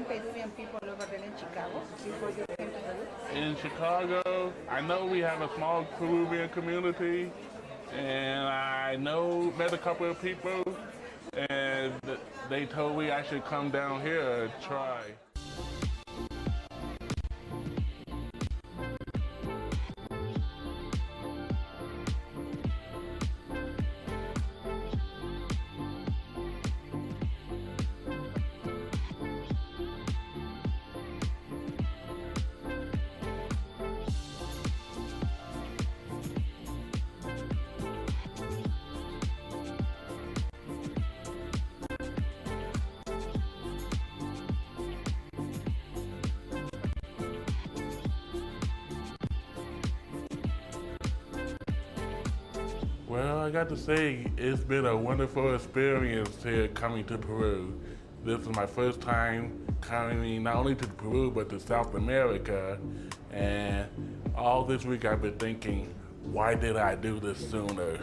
Peruvian people over there in Chicago before you came to Peru? In Chicago, I know we have a small Peruvian community, and I know met a couple of people, and they told me I should come down here and try. Well, I got to say, it's been a wonderful experience here coming to Peru. This is my first time coming not only to Peru, but to South America. And all this week I've been thinking, why did I do this sooner?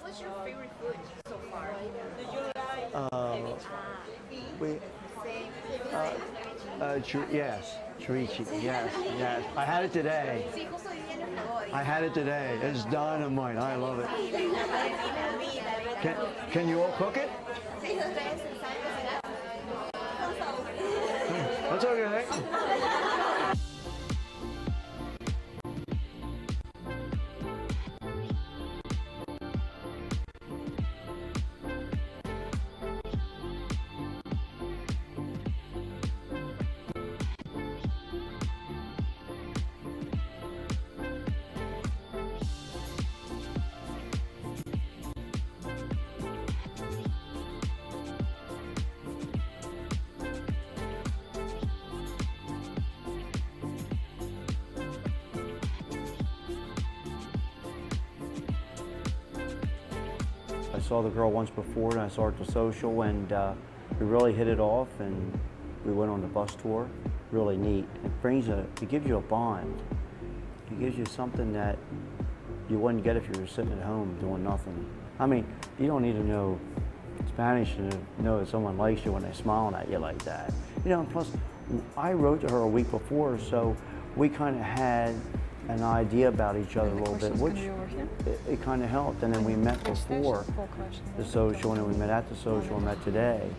What's your favorite food so far? We, yes, chorizo, yes. I had it today. It's dynamite. I love it. Can you all cook it? That's okay. I saw the girl once before, and I saw her at the social, and we really hit it off, and we went on the bus tour. Really neat. It gives you a bond. It gives you something that you wouldn't get if you were sitting at home doing nothing. I mean, you don't need to know Spanish to know that someone likes you when they're smiling at you like that. You know, plus, I wrote to her a week before, so we kind of had an idea about each other a little bit, which it kind of helped. And then we met before the social, and then we met at the social, and met today.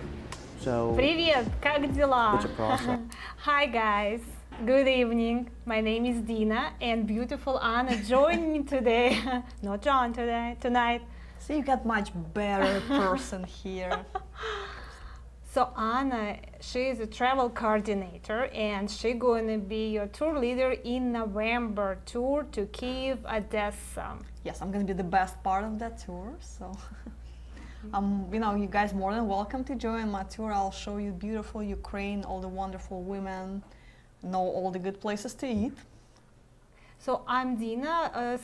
So Привет, как дела? it's a process. Hi guys, good evening. My name is Dina, and beautiful Anna joined me today. Not John tonight. So you got much better person here. So Anna, she is a travel coordinator, and she's going to be your tour leader in November tour to Kyiv, Odessa. Yes, I'm going to be the best part of that tour. So, you know, you guys more than welcome to join my tour. I'll show you beautiful Ukraine, all the wonderful women, know all the good places to eat. So I'm Dina.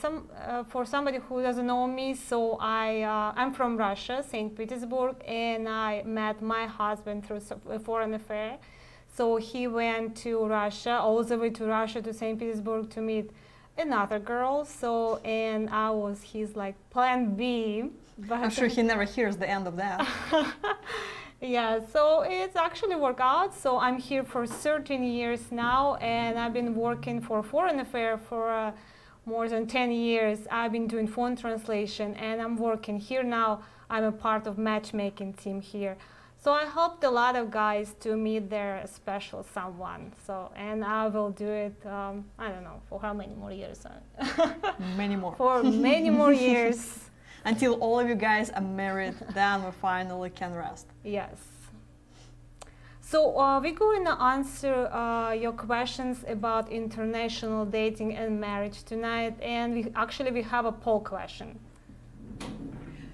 For somebody who doesn't know me, so I'm from Russia, Saint Petersburg, and I met my husband through a foreign affair. So he went to Russia, all the way to Russia, to Saint Petersburg to meet another girl. So, and I was his like plan B. But I'm sure he never hears the end of that. Yeah, so it's actually worked out. So I'm here for 13 years now, and I've been working for Foreign Affairs for more than 10 years. I've been doing phone translation, and I'm working here now. I'm a part of matchmaking team here. So I helped a lot of guys to meet their special someone. So, and I will do it, I don't know, for how many more years? Many more. For many more years. Until all of you guys are married, then we finally can rest. Yes. So we're going to answer your questions about international dating and marriage tonight, and we have a poll question.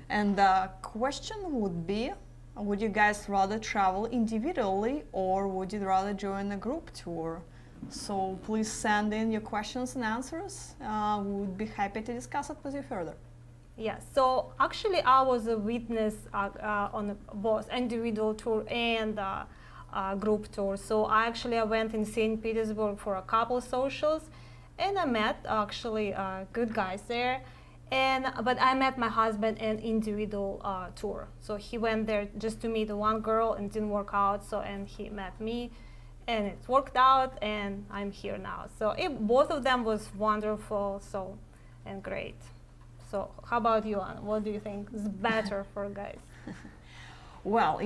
And the question would be, would you guys rather travel individually or would you rather join a group tour? So please send in your questions and answers. We would be happy to discuss it with you further. Yes. So actually, I was a witness on both individual tour and group tour. So I went in Saint Petersburg for a couple socials, and I met actually good guys there. But I met my husband in individual tour. So he went there just to meet one girl and didn't work out. So and he met me, and it worked out, and I'm here now. So both of them was wonderful. So and great. So how about you, Anna? What do you think is better for guys? Well,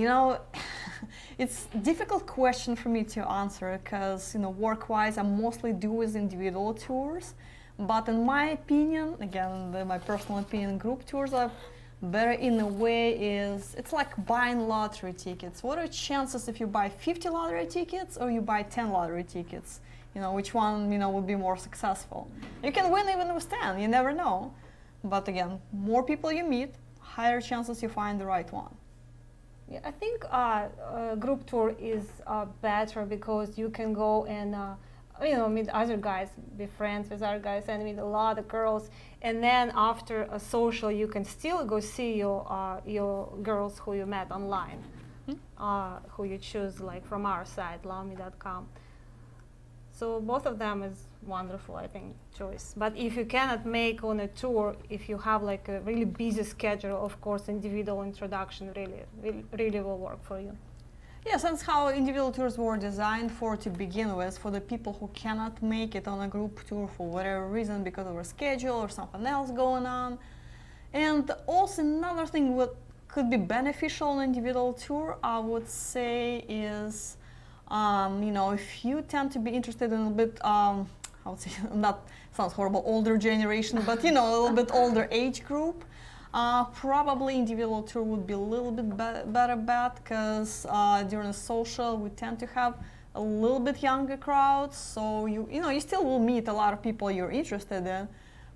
it's a difficult question for me to answer because, work-wise, I mostly do with individual tours. But in my opinion, again, my personal opinion, group tours are better in a way it's like buying lottery tickets. What are the chances if you buy 50 lottery tickets or you buy 10 lottery tickets? Which one, would be more successful? You can win even with 10, you never know. But again, more people you meet, higher chances you find the right one. Yeah, I think group tour is better because you can go and meet other guys, be friends with other guys, and meet a lot of girls. And then after a social, you can still go see your girls who you met online, who you choose like from our site, loveme.com. So both of them is wonderful, I think, choice. But if you cannot make on a tour, if you have like a really busy schedule, of course, individual introduction really will work for you. Yes, that's how individual tours were designed for to begin with, for the people who cannot make it on a group tour for whatever reason, because of a schedule or something else going on. And also another thing what could be beneficial on individual tour, I would say, is if you tend to be interested in a bit, I would say, not sounds horrible, older generation, but a little bit older age group, probably individual tour would be a little bit better bet because during a social we tend to have a little bit younger crowds, so you still will meet a lot of people you're interested in,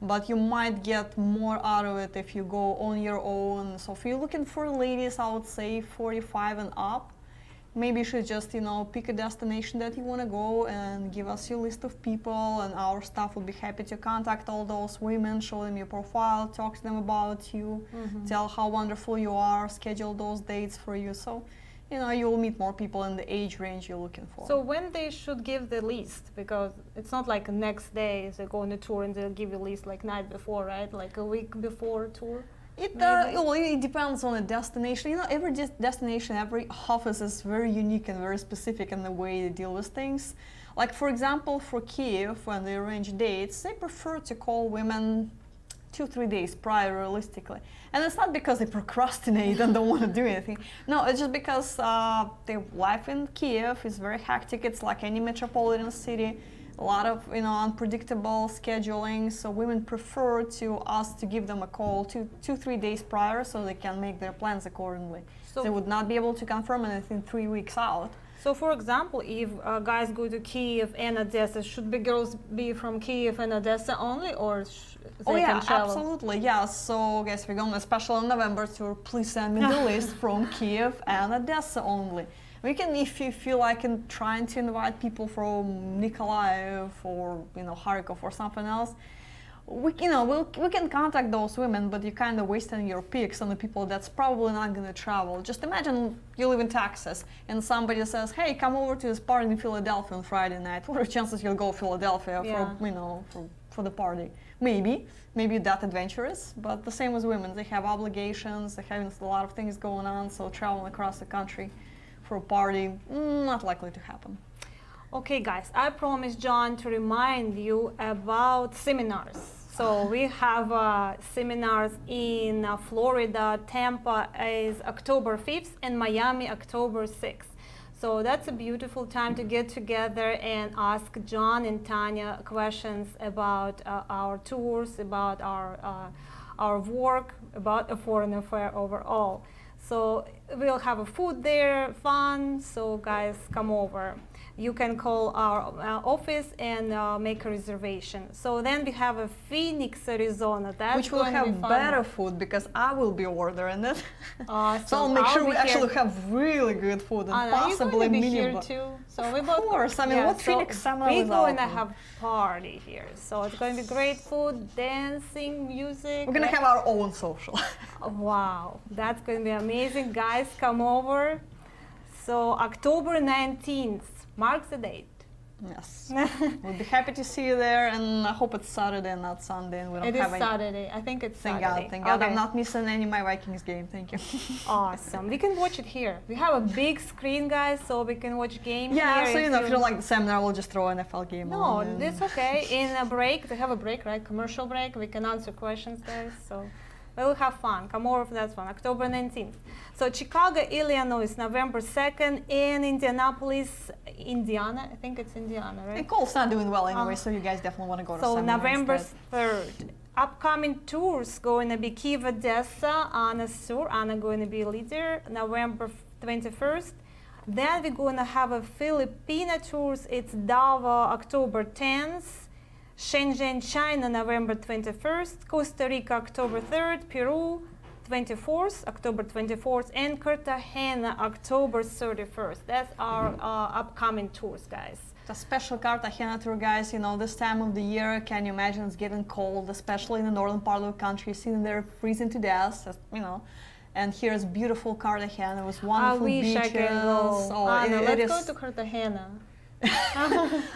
but you might get more out of it if you go on your own. So if you're looking for ladies, I would say 45 and up. Maybe you should just, pick a destination that you want to go and give us your list of people, and our staff will be happy to contact all those women, show them your profile, talk to them about you, tell how wonderful you are, schedule those dates for you. So, you'll meet more people in the age range you're looking for. So when they should give the list? Because it's not like next day they go on a tour and they'll give you a list like night before, right? Like a week before tour? It depends on the destination. Every destination, every office is very unique and very specific in the way they deal with things. Like, for example, for Kiev, when they arrange dates, they prefer to call women 2-3 days prior, realistically. And it's not because they procrastinate and don't want to do anything. No, it's just because their life in Kiev is very hectic. It's like any metropolitan city. A lot of unpredictable scheduling, so women prefer to us to give them a call 2-3 days prior so they can make their plans accordingly. So they would not be able to confirm anything 3 weeks out. So for example, if guys go to Kiev and Odessa, should the girls be from Kiev and Odessa only, or they can travel? Absolutely, yeah. So guys, we're going to a special in November tour. Please send me the list from Kiev and Odessa only. We can, if you feel like trying to invite people from Nikolaev or Kharkov or something else, we can contact those women, but you're kind of wasting your picks on the people that's probably not going to travel. Just imagine you live in Texas and somebody says, "Hey, come over to this party in Philadelphia on Friday night." What are the chances you'll go to Philadelphia for the party? Maybe that adventurous, but the same as women. They have obligations. They have a lot of things going on, so traveling across the country for a party, not likely to happen. Okay, guys, I promised John to remind you about seminars. So we have seminars in Florida. Tampa is October 5th and Miami October 6th. So that's a beautiful time to get together and ask John and Tanya questions about our tours, about our work, about a foreign affair overall. So we'll have a food there, fun, so guys, come over. you can call our office and make a reservation. So then we have a Phoenix, Arizona. That's Which will going to have be fun. better food because I will be ordering it. Awesome. So I'll make sure I'll we be actually here. have really good food and Anna, are you possibly going to be here mini. too? So we Of both. course. I mean, what Phoenix summer We're without going to me? have party here. So it's going to be great food, dancing, music. We're gonna have our own social. Wow, that's going to be amazing. Guys, come over. So October 19th, mark the date. Yes. We'll be happy to see you there, and I hope it's Saturday and not Sunday, and we don't It is have any. Saturday. I think it's Thank Saturday. God, thank God. Okay. I'm not missing any of my Vikings game. Thank you. Awesome. We can watch it here. We have a big screen, guys, so we can watch game Yeah, here. so if you don't like the seminar, we'll just throw an NFL game No, on. and- it's okay. In a break, they have a break, right? Commercial break. We can answer questions, guys. So we'll have fun. Come over for that one, October 19th. So Chicago, Illinois, November 2nd, in Indianapolis, Indiana. I think it's Indiana, right? And Cole's not doing well anyway, so you guys definitely want to go to So seminar November instead. 3rd. Upcoming tours going to be Kiev, Odessa, Anna's tour. Anna going to be leader. November 21st. Then we're going to have a Filipina tours. It's Davao, October 10th. Shenzhen, China, November 21st. Costa Rica, October 3rd. Peru, 24th, October 24th. And Cartagena, October 31st. That's our upcoming tours, guys. The special Cartagena tour, guys. You know, this time of the year, can you imagine it's getting cold, especially in the northern part of the country, sitting there freezing to death, you know. And here's beautiful Cartagena with wonderful I wish beaches. I can go. Oh, Anna, it let's is. go to Cartagena.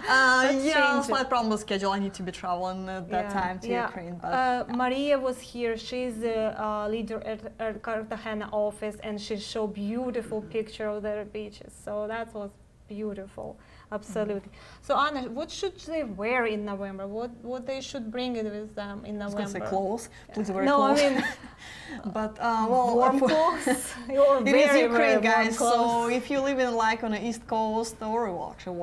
Yeah, change slight it. problem with schedule. I need to be traveling at that time to Ukraine. But Maria was here. She's the leader at Cartagena office, and she showed beautiful picture of their beaches. So that was beautiful, absolutely. So Anna, what should they wear in November? What they should bring it with them in I was November? gonna say clothes. Please wear No, clothes. I mean But well, warm clothes. You're it is very, Ukraine, very warm guys. So clothes. if you live in like on the east coast or well, actually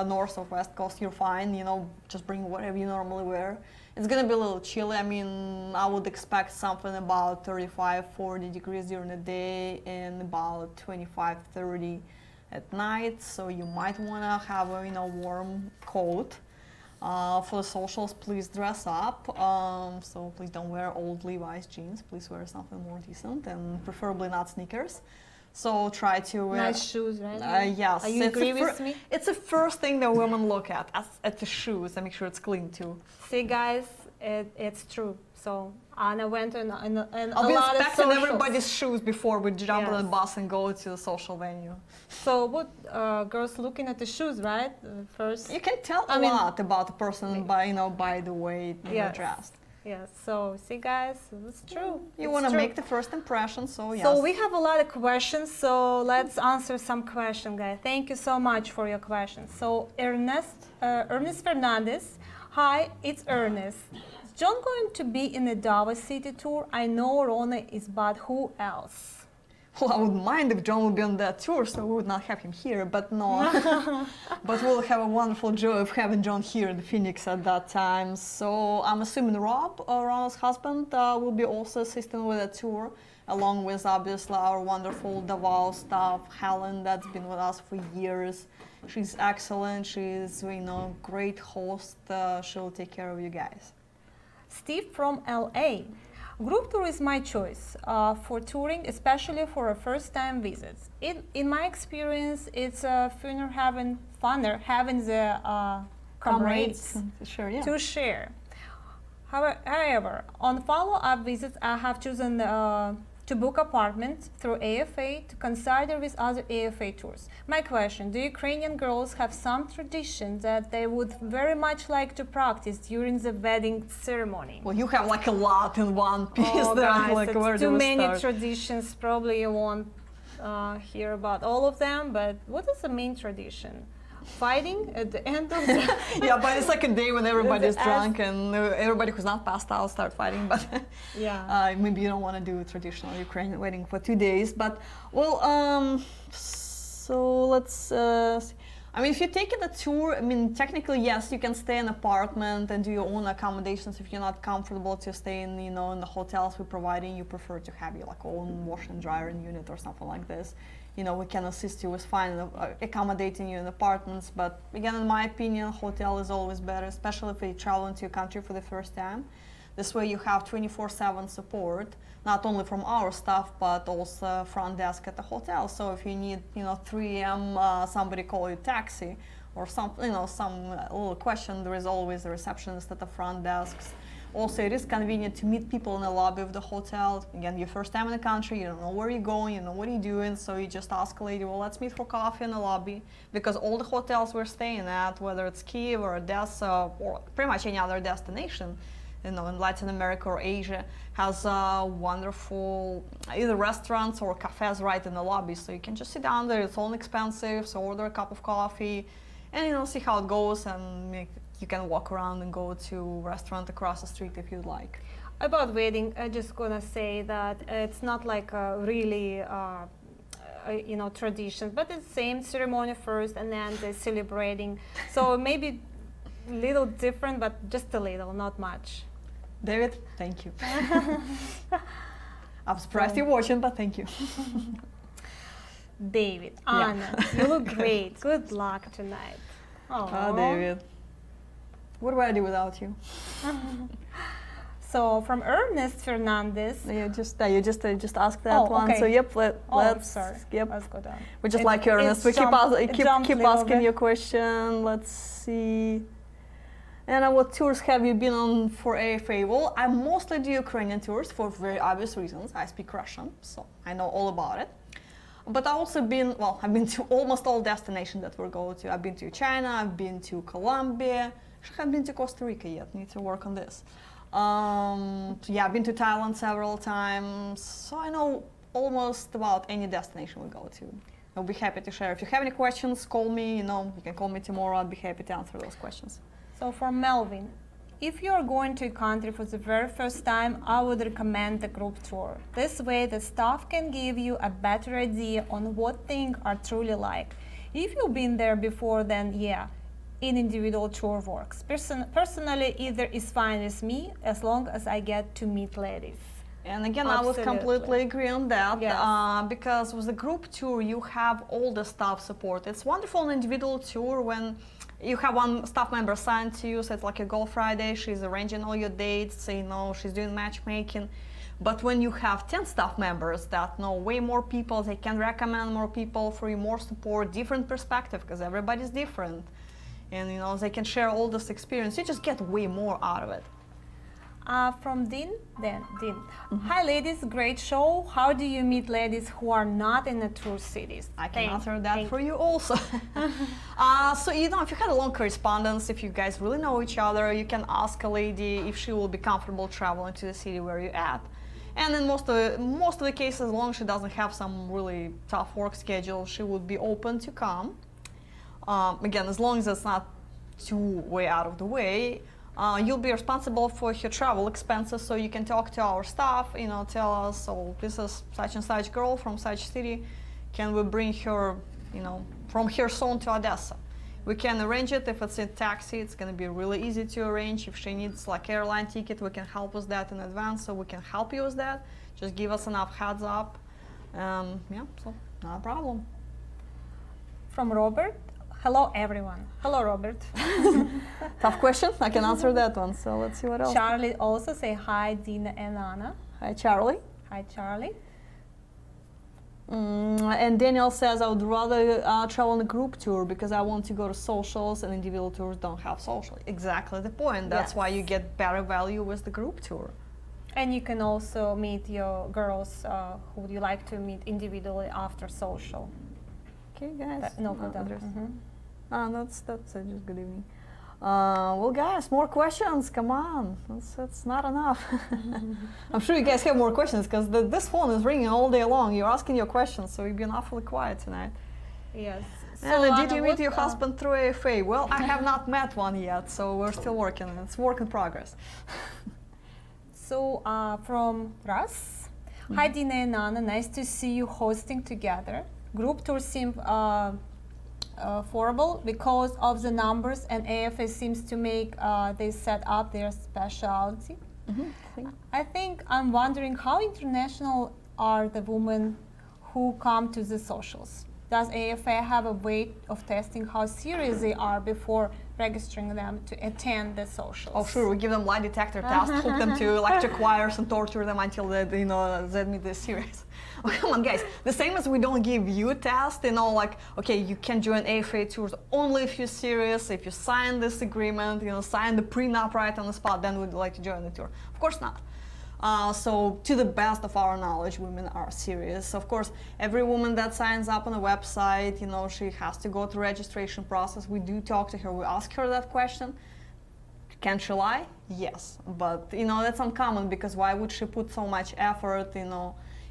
north or west coast, you're fine. You know, just bring whatever you normally wear. It's gonna be a little chilly. I mean, I would expect something about 35, 40 degrees during the day and about 25, 30 at night. So you might wanna have a warm coat. For the socials, please dress up. So please don't wear old Levi's jeans. Please wear something more decent and preferably not sneakers. So try to wear Nice shoes, right? yes. Are you it's agree the with me? It's the first thing that women look at the shoes and make sure it's clean too. See, guys, it's true. So Anna went on I'll a be lot of inspecting socials. everybody's shoes before we jump on the Yes. bus and go to the social venue. So what girls looking at the shoes, right? First. You can tell I a mean- lot about the person by the way they're Yes. dressed. Yes. So see, guys, it's true. You It's want to true. make the first impression, so yes. So we have a lot of questions. So let's answer some questions, guys. Thank you so much for your questions. So Ernest Fernandez, hi, it's Ernest. Is John going to be in the Davos City tour? I know Rona is, but who else? Well, I would mind if John would be on that tour, so we would not have him here, but no. But we'll have a wonderful joy of having John here in Phoenix at that time. So I'm assuming Rob, Ronald's husband, will be also assisting with the tour, along with obviously our wonderful Davao staff, Helen, that's been with us for years. She's excellent. She's, great host. She'll take care of you guys. Steve from LA. Group tour is my choice for touring, especially for a first-time visits. In my experience, it's funner having the comrades Sure, yeah. to share. However, on follow-up visits, I have chosen to book apartments through AFA to consider with other AFA tours. My question, do Ukrainian girls have some tradition that they would very much like to practice during the wedding ceremony? Well, you have like a lot in one piece. Oh, there. guys, Like, where it's do too we many start? traditions. Probably you won't hear about all of them, but what is the main tradition? Fighting at the end of the... Yeah, but it's like a day when everybody's As- drunk and everybody who's not passed out start fighting. But Yeah. maybe you don't want to do a traditional Ukrainian wedding for 2 days. But well, so let's. See. I mean, if you're taking a tour, I mean, technically yes, you can stay in an apartment and do your own accommodations. If you're not comfortable to stay in, in the hotels we're providing, you prefer to have your like own wash and dryer unit or something like this. we can assist you with finding, accommodating you in apartments. But again, in my opinion, hotel is always better, especially if you travel into your country for the first time. This way you have 24/7 support, not only from our staff, but also front desk at the hotel. So if you need, 3 a.m. Somebody call you taxi or some little question, there is always a receptionist at the front desks. Also, it is convenient to meet people in the lobby of the hotel. Again, your first time in the country, you don't know where you're going, you know what you're doing, so you just ask a lady, well, let's meet for coffee in the lobby. Because all the hotels we're staying at, whether it's Kiev or Odessa or pretty much any other destination, in Latin America or Asia, has wonderful either restaurants or cafes right in the lobby. So you can just sit down there, it's all inexpensive, so order a cup of coffee and see how it goes, and you can walk around and go to a restaurant across the street if you'd like. About wedding, I'm just gonna say that it's not like a really tradition, but it's same ceremony first and then the celebrating. So maybe a little different, but just a little, not much. David, thank you. I'm surprised you're watching, but thank you. David, Anna, you look great. Good luck tonight. Oh, David. What would I do without you? So from Ernest Fernandez. You just asked that one. Okay. So yep, let's. Sorry. Yep. Let's go down. We just like Ernest. We keep asking you a question. Let's see. And what tours have you been on for AFA? Well, I mostly do Ukrainian tours for very obvious reasons. I speak Russian, so I know all about it. But I've been to almost all destinations that we're going to. I've been to China, I've been to Colombia. I haven't been to Costa Rica yet, need to work on this. I've been to Thailand several times, so I know almost about any destination we go to. I'll be happy to share. If you have any questions, call me, you can call me tomorrow, I'll be happy to answer those questions. So for Melvin, if you are going to a country for the very first time, I would recommend the group tour. This way the staff can give you a better idea on what things are truly like. If you've been there before, then an individual tour works. Personally, either is fine with me as long as I get to meet ladies. And again, Absolutely. I would completely agree on that. Yes. Because with the group tour, you have all the staff support. It's wonderful on individual tour when you have one staff member assigned to you, so it's like a Golf Friday, she's arranging all your dates, she's doing matchmaking. But when you have 10 staff members that know way more people, they can recommend more people for you, more support, different perspective, because everybody's different. And they can share all this experience. You just get way more out of it. From Din. Hi ladies, great show. How do you meet ladies who are not in the tour cities? I can answer that for you also. So if you had a long correspondence, if you guys really know each other, you can ask a lady if she will be comfortable traveling to the city where you're at. And in most of the cases, as long as she doesn't have some really tough work schedule, she would be open to come. Again, as long as it's not too way out of the way. You'll be responsible for her travel expenses, so you can talk to our staff, tell us, this is such and such girl from such city, can we bring her, from Kherson to Odessa? We can arrange it. If it's a taxi, it's going to be really easy to arrange. If she needs like airline ticket, we can help with that in advance, so we can help you with that. Just give us enough heads up. So not a problem. From Robert. Hello everyone. Hello Robert. Tough question. I can answer that one. So let's see what else. Charlie also say hi Dina and Anna. Hi Charlie. Hi Charlie. And Daniel says I would rather travel on a group tour because I want to go to socials and individual tours don't have social. Exactly the point. That's why you get better value with the group tour. And you can also meet your girls who would you like to meet individually after social. Okay, guys. That's just good evening. Well, guys, more questions. Come on, that's not enough. I'm sure you guys have more questions because this phone is ringing all day long. You're asking your questions, so you've been awfully quiet tonight. Yes. And did you meet your husband through AFA? Well, I have not met one yet, so we're still working. It's work in progress. So from Russ, hi Dina and Anna, nice to see you hosting together. Group tours seem affordable because of the numbers, and AFA seems to make they set up their specialty. Mm-hmm. I think I'm wondering how international are the women who come to the socials? Does AFA have a way of testing how serious they are before registering them to attend the socials? Oh, sure. We give them lie detector test, hook them to electric wires, and torture them until they admit they're serious. Oh, come on, guys. The same as we don't give you a test, like, okay, you can join AFA tours only if you're serious, if you sign this agreement, sign the prenup right on the spot, then we'd like to join the tour. Of course not. So to the best of our knowledge, women are serious. Of course, every woman that signs up on the website, she has to go through registration process. We do talk to her. We ask her that question. Can she lie? Yes. But, that's uncommon, because why would she put so much effort,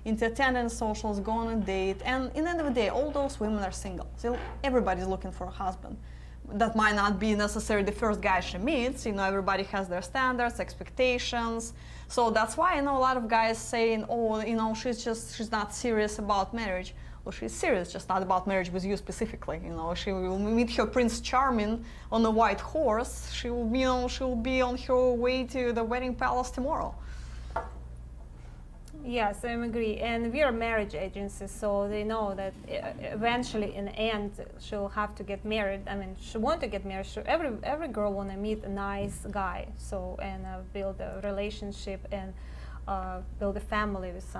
into attending socials, go on a date? And in the end of the day, all those women are single. So everybody's looking for a husband. That might not be necessarily the first guy she meets. Everybody has their standards, expectations. So that's why a lot of guys saying, oh, she's not serious about marriage. Well, she's serious, just not about marriage with you specifically. She will meet her Prince Charming on a white horse. She will be on her way to the wedding palace tomorrow. Yes, I agree. And we are marriage agencies, so they know that eventually, in the end, she'll have to get married. I mean, she wants to get married. Every girl want to meet a nice guy, and build a relationship and build a family with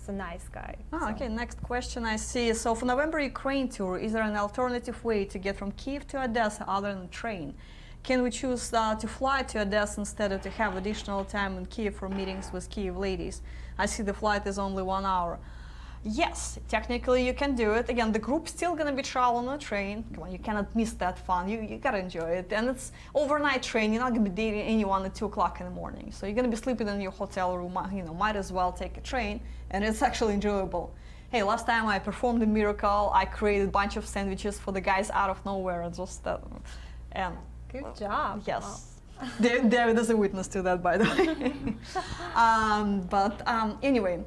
a nice guy. Okay. Next question I see. So for November Ukraine tour, is there an alternative way to get from Kiev to Odessa other than train? Can we choose to fly to Odessa instead of to have additional time in Kiev for meetings with Kiev ladies? I see the flight is only 1 hour. Yes, technically you can do it. Again, the group's still going to be traveling on a train. Come on, you cannot miss that fun. You got to enjoy it. And it's overnight train. You're not going to be dating anyone at 2 o'clock in the morning. So you're going to be sleeping in your hotel room. Might as well take a train. And it's actually enjoyable. Hey, last time I performed a miracle. I created a bunch of sandwiches for the guys out of nowhere. And Good job. Yes. Wow. David is a witness to that, by the way. Anyway,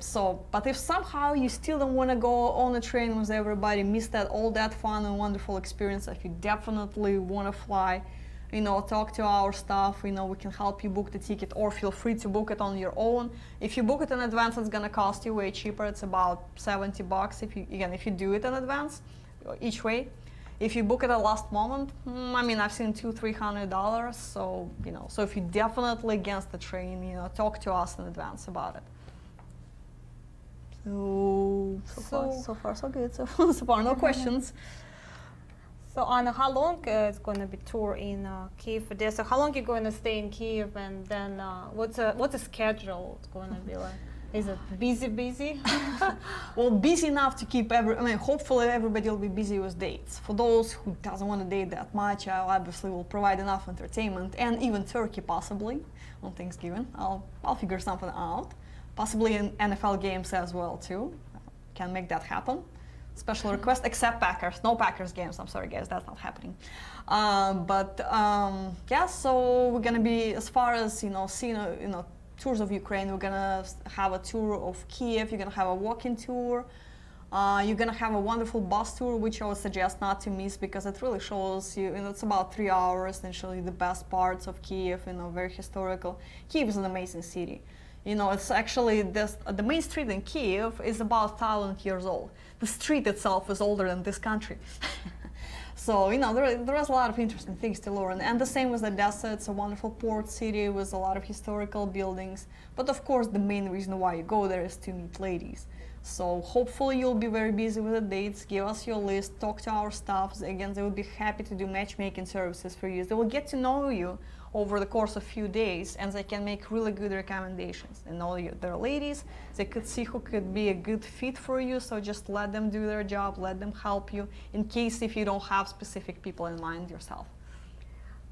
but if somehow you still don't want to go on a train with everybody, miss all that fun and wonderful experience, if you definitely want to fly, talk to our staff, we can help you book the ticket, or feel free to book it on your own. If you book it in advance, it's going to cost you way cheaper. It's about $70 if you do it in advance, each way. If you book it at last moment, I've seen $200-300. So so if you're definitely against the train, talk to us in advance about it. So far so good. So far no questions. So Anna, how long it's going to be tour in Kiev, Odessa? How long you going to stay in Kiev, and then what's the schedule going to be like? Is it busy? Well, busy enough to keep hopefully everybody will be busy with dates. For those who doesn't want to date that much, I obviously will provide enough entertainment, and even turkey possibly on Thanksgiving. I'll figure something out. Possibly in NFL games as well too. Can make that happen. Special request, except Packers. No Packers games. I'm sorry, guys, that's not happening. So we're gonna be, as far as seeing tours of Ukraine. We're gonna have a tour of Kiev. You're gonna have a walking tour. You're gonna have a wonderful bus tour, which I would suggest not to miss, because it really shows you. It's about 3 hours and show you the best parts of Kiev. Very historical. Kiev is an amazing city. It's actually the main street in Kiev is about 1,000 years old. The street itself is older than this country. So, there is a lot of interesting things to learn. And the same with Odessa. It's a wonderful port city with a lot of historical buildings. But of course, the main reason why you go there is to meet ladies. So hopefully you'll be very busy with the dates. Give us your list, talk to our staff. Again, they will be happy to do matchmaking services for you. They will get to know you over the course of a few days, and they can make really good recommendations. They know they're ladies. They could see who could be a good fit for you. So just let them do their job, let them help you in case if you don't have specific people in mind yourself.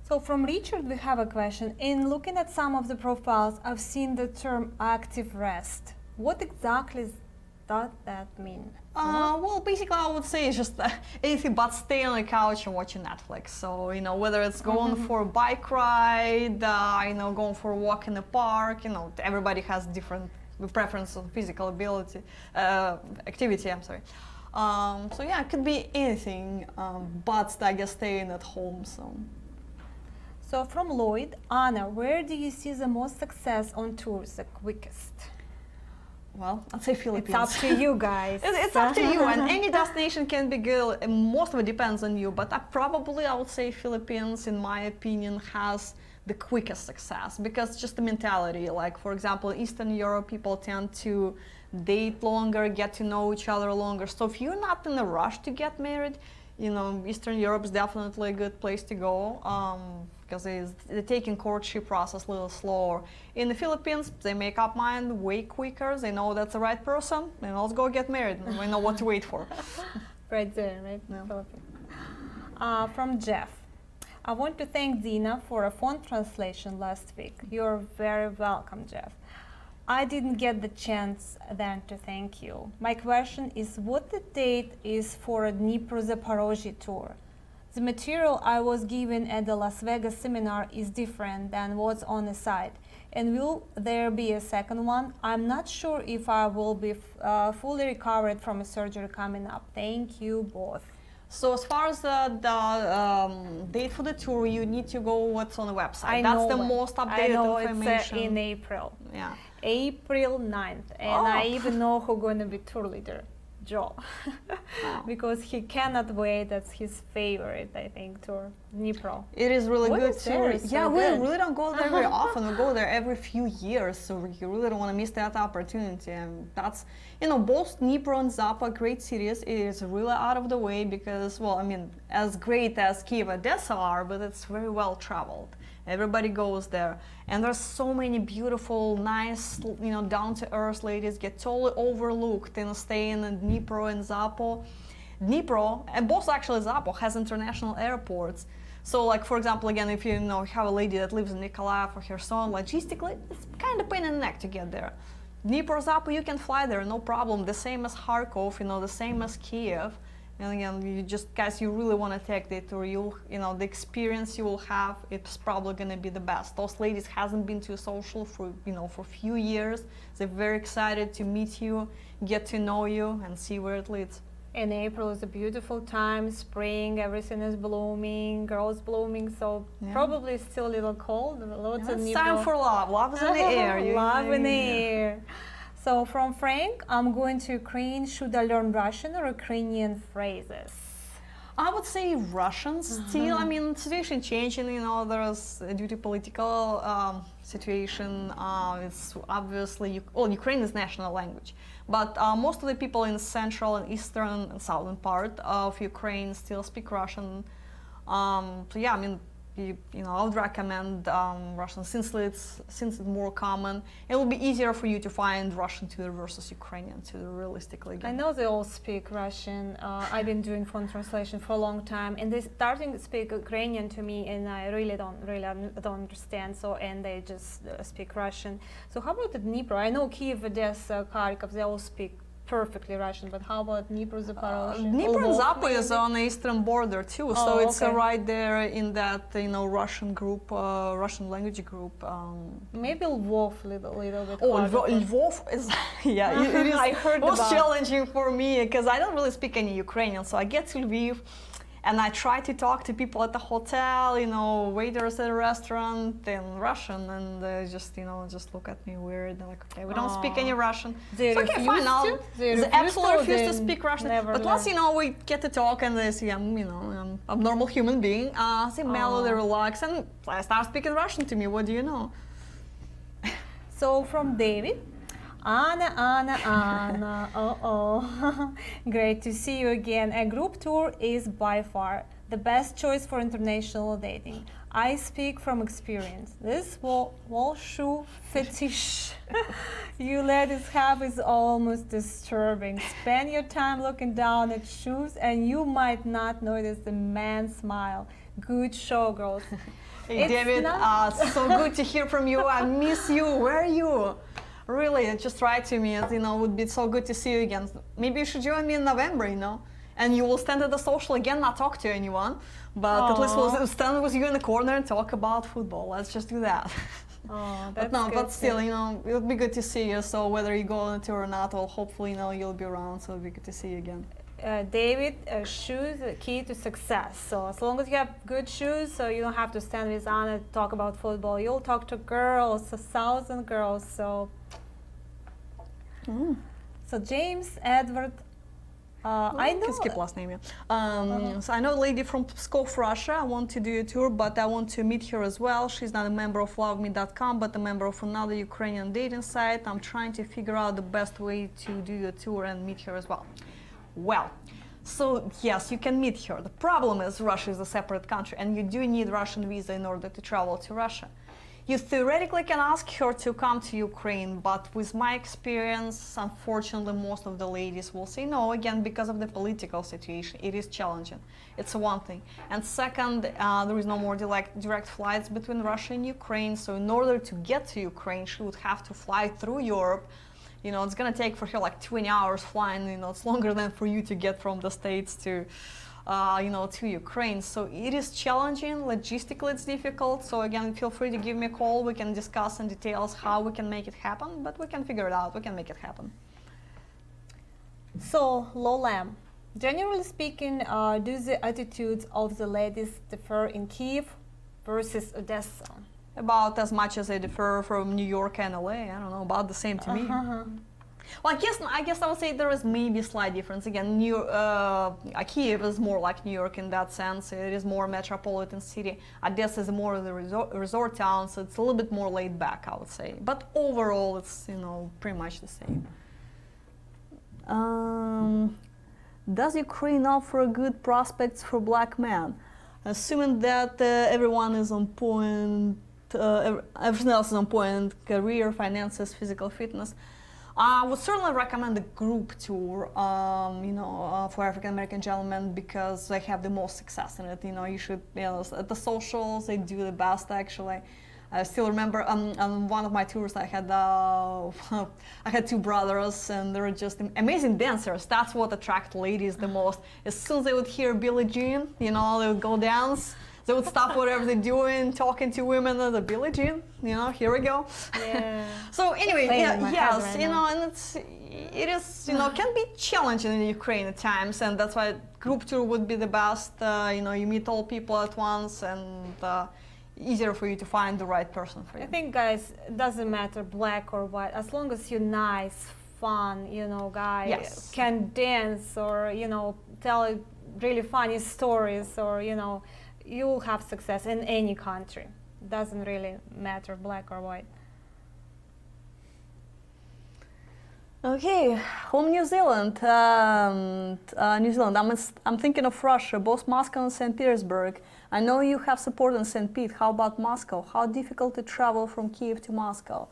So from Richard, we have a question. In looking at some of the profiles, I've seen the term active rest. What exactly does that mean? Well, basically, I would say it's just anything but stay on the couch and watching Netflix. So, whether it's going for a bike ride, going for a walk in the park, everybody has different preference on physical activity, I'm sorry. So yeah, it could be anything, but I guess staying at home, So from Lloyd, Anna, where do you see the most success on tours the quickest? Well, I'd say Philippines. It's up to you guys. It's up to you, and any destination can be good. And most of it depends on you, but I would say Philippines, in my opinion, has the quickest success because just the mentality. Like, for example, in Eastern Europe, people tend to date longer, get to know each other longer. So if you're not in a rush to get married, Eastern Europe is definitely a good place to go. Because they're taking courtship process a little slower. In the Philippines, they make up mind way quicker. They know that's the right person, and let's go get married. And we know what to wait for. Right there, right? Yeah. Philippines. From Jeff. I want to thank Dina for a phone translation last week. You're very welcome, Jeff. I didn't get the chance then to thank you. My question is what the date is for a Dnipro-Zaporozhye tour? The material I was given at the Las Vegas seminar is different than what's on the site. And will there be a second one? I'm not sure if I will be fully recovered from a surgery coming up. Thank you both. So as far as the date for the tour, you need to go what's on the website. That's the most updated information. It's in April. Yeah. April 9th. And I even know who's going to be tour leader. Joe. Wow. Because he cannot wait. That's his favorite, I think, tour. Dnipro. It is really What good is there? tour. It's Yeah, so we good. really don't go there very often. We go there every few years, so you really don't want to miss that opportunity. And that's, both Dnipro and Zapo are great cities. It is really out of the way because, as great as Kiev and Odessa are, but it's very well traveled. Everybody goes there, and there's so many beautiful, nice, down-to-earth ladies get totally overlooked and stay in Dnipro and Zapo. Dnipro, and both actually Zapo, has international airports. So, like, for example, again, if you have a lady that lives in Nikolaev or Kherson, logistically, it's kind of pain in the neck to get there. Dnipro, Zapo, you can fly there, no problem. The same as Kharkov, the same as Kiev. And again, you really want to take the tour. The experience you will have, it's probably going to be the best. Those ladies hasn't been to a social for a few years. They're very excited to meet you, get to know you, and see where it leads. And April is a beautiful time, spring, everything is blooming, girls blooming, so probably still a little cold. Lots of It's time for love. Love is in the air. Love in the air. So from Frank, I'm going to Ukraine. Should I learn Russian or Ukrainian phrases? I would say Russian still. Situation changing, there's due to political situation. It's obviously, Ukraine is national language. But most of the people in the central and eastern and southern part of Ukraine still speak Russian. I would recommend Russian since it's more common. It will be easier for you to find Russian tutor versus Ukrainian tutor realistically. I know they all speak Russian. I've been doing phone translation for a long time, and they're starting to speak Ukrainian to me, and I really don't understand. So, and they just speak Russian. So, how about the Dnipro? I know Kiev, Odessa, Kharkov. They all speak perfectly Russian, but how about Dnipro, Zaporozhye? Dnipro and Zapo is on the eastern border too, so it's okay. right there in that Russian group, Russian language group. Maybe Lvov a little bit. Lvov is it is I heard most about. challenging for me because I don't really speak any Ukrainian, so I get to Lviv. And I try to talk to people at the hotel, waiters at a restaurant in Russian, and they just look at me weird. They're like, okay, we don't speak any Russian. They okay, fine. They absolutely refuse to speak Russian. But once we get to talk, and they see I'm a normal human being, they mellow, they relax, and I start speaking Russian to me. What do you know? So from David. Anna, great to see you again. A group tour is by far the best choice for international dating. I speak from experience. This wall shoe fetish you ladies have is almost disturbing. Spend your time looking down at shoes and you might not notice the man's smile. Good show, girls. Hey, David, so good to hear from you. I miss you. Where are you? Really, just write to me. It would be so good to see you again. Maybe you should join me in November, and you will stand at the social again, not talk to anyone, but at least we'll stand with you in the corner and talk about football. Let's just do that. But still, it would be good to see you. So whether you go on a tour or not, well, hopefully, you'll be around. So it'll be good to see you again. David, shoes are key to success. So as long as you have good shoes, so you don't have to stand with Anna to talk about football. You'll talk to girls, 1,000 girls. So So James, Edward, I You know. can skip last name, yeah. So I know a lady from Pskov, Russia. I want to do a tour, but I want to meet her as well. She's not a member of loveme.com, but a member of another Ukrainian dating site. I'm trying to figure out the best way to do a tour and meet her as well. Well, so yes, you can meet her. The problem is Russia is a separate country, and you do need Russian visa in order to travel to Russia. You theoretically can ask her to come to Ukraine, but with my experience, unfortunately, most of the ladies will say no, again, because of the political situation. It is challenging. It's one thing. And second, there is no more direct flights between Russia and Ukraine, so in order to get to Ukraine, she would have to fly through Europe. You know, it's gonna take for her like 20 hours flying, you know, it's longer than for you to get from the States to to Ukraine. So it is challenging, logistically it's difficult. So again, feel free to give me a call. We can discuss in details how we can make it happen, but we can figure it out. We can make it happen. So, Lolam, generally speaking, do the attitudes of the ladies differ in Kiev versus Odessa? About as much as they differ from New York and LA. I don't know, about the same to me. Well, I guess I would say there is maybe a slight difference. Again, Kiev is more like New York in that sense. It is more metropolitan city. Odessa is more of the resort town, so it's a little bit more laid back, I would say. But overall, it's pretty much the same. Does Ukraine offer good prospects for black men? Assuming that everyone is on point, everything else is on point: career, finances, physical fitness. I would certainly recommend a group tour, for African American gentlemen because they have the most success in it. You should, at the socials, they do the best actually. I still remember on one of my tours I had two brothers and they were just amazing dancers. That's what attracted ladies the most. As soon as they would hear Billie Jean, they would go dance. They would stop whatever they're doing, talking to women, the Billie Jean, here we go. Yeah. So anyway, yes, right and it is, can be challenging in Ukraine at times, and that's why group tour would be the best. You meet all people at once, and easier for you to find the right person for you. I think, guys, it doesn't matter black or white, as long as you're nice, fun, guy, Yes. can dance or, tell really funny stories or, you'll have success in any country. Doesn't really matter black or white. Okay, home New Zealand. I'm thinking of Russia, both Moscow and Saint Petersburg. I know you have support in Saint Pete. How about Moscow? How difficult to travel from Kiev to Moscow?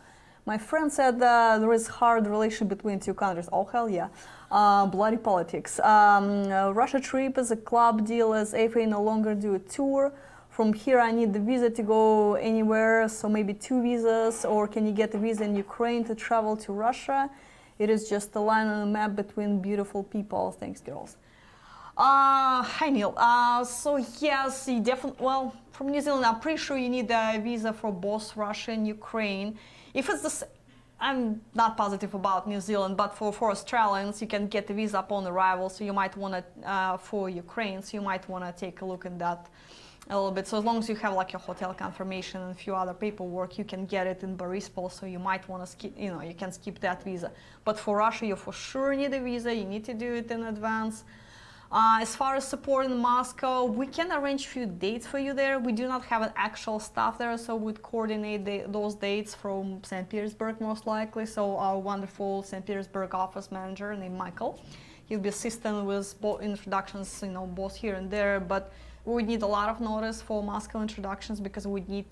My friend said there is hard relation between two countries. Oh, hell yeah. Bloody politics. Russia trip is a club deal as AFA no longer do a tour. From here I need the visa to go anywhere, so maybe 2 visas, or can you get a visa in Ukraine to travel to Russia? It is just a line on a map between beautiful people. Thanks, girls. Hi, Neil. So yes, you definitely, from New Zealand, I'm pretty sure you need a visa for both Russia and Ukraine. If it's I'm not positive about New Zealand, but for Australians, you can get a visa upon arrival, so you might want to, for Ukraine, so you might want to take a look at that a little bit. So as long as you have like your hotel confirmation and a few other paperwork, you can get it in Borispol, so you might want to skip, you can skip that visa. But for Russia, you for sure need a visa, you need to do it in advance. As far as support in Moscow, we can arrange a few dates for you there. We do not have an actual staff there, so we'd coordinate those dates from St. Petersburg most likely. So our wonderful St. Petersburg office manager named Michael, he'll be assisting with both introductions, both here and there, but we would need a lot of notice for Moscow introductions because we'd need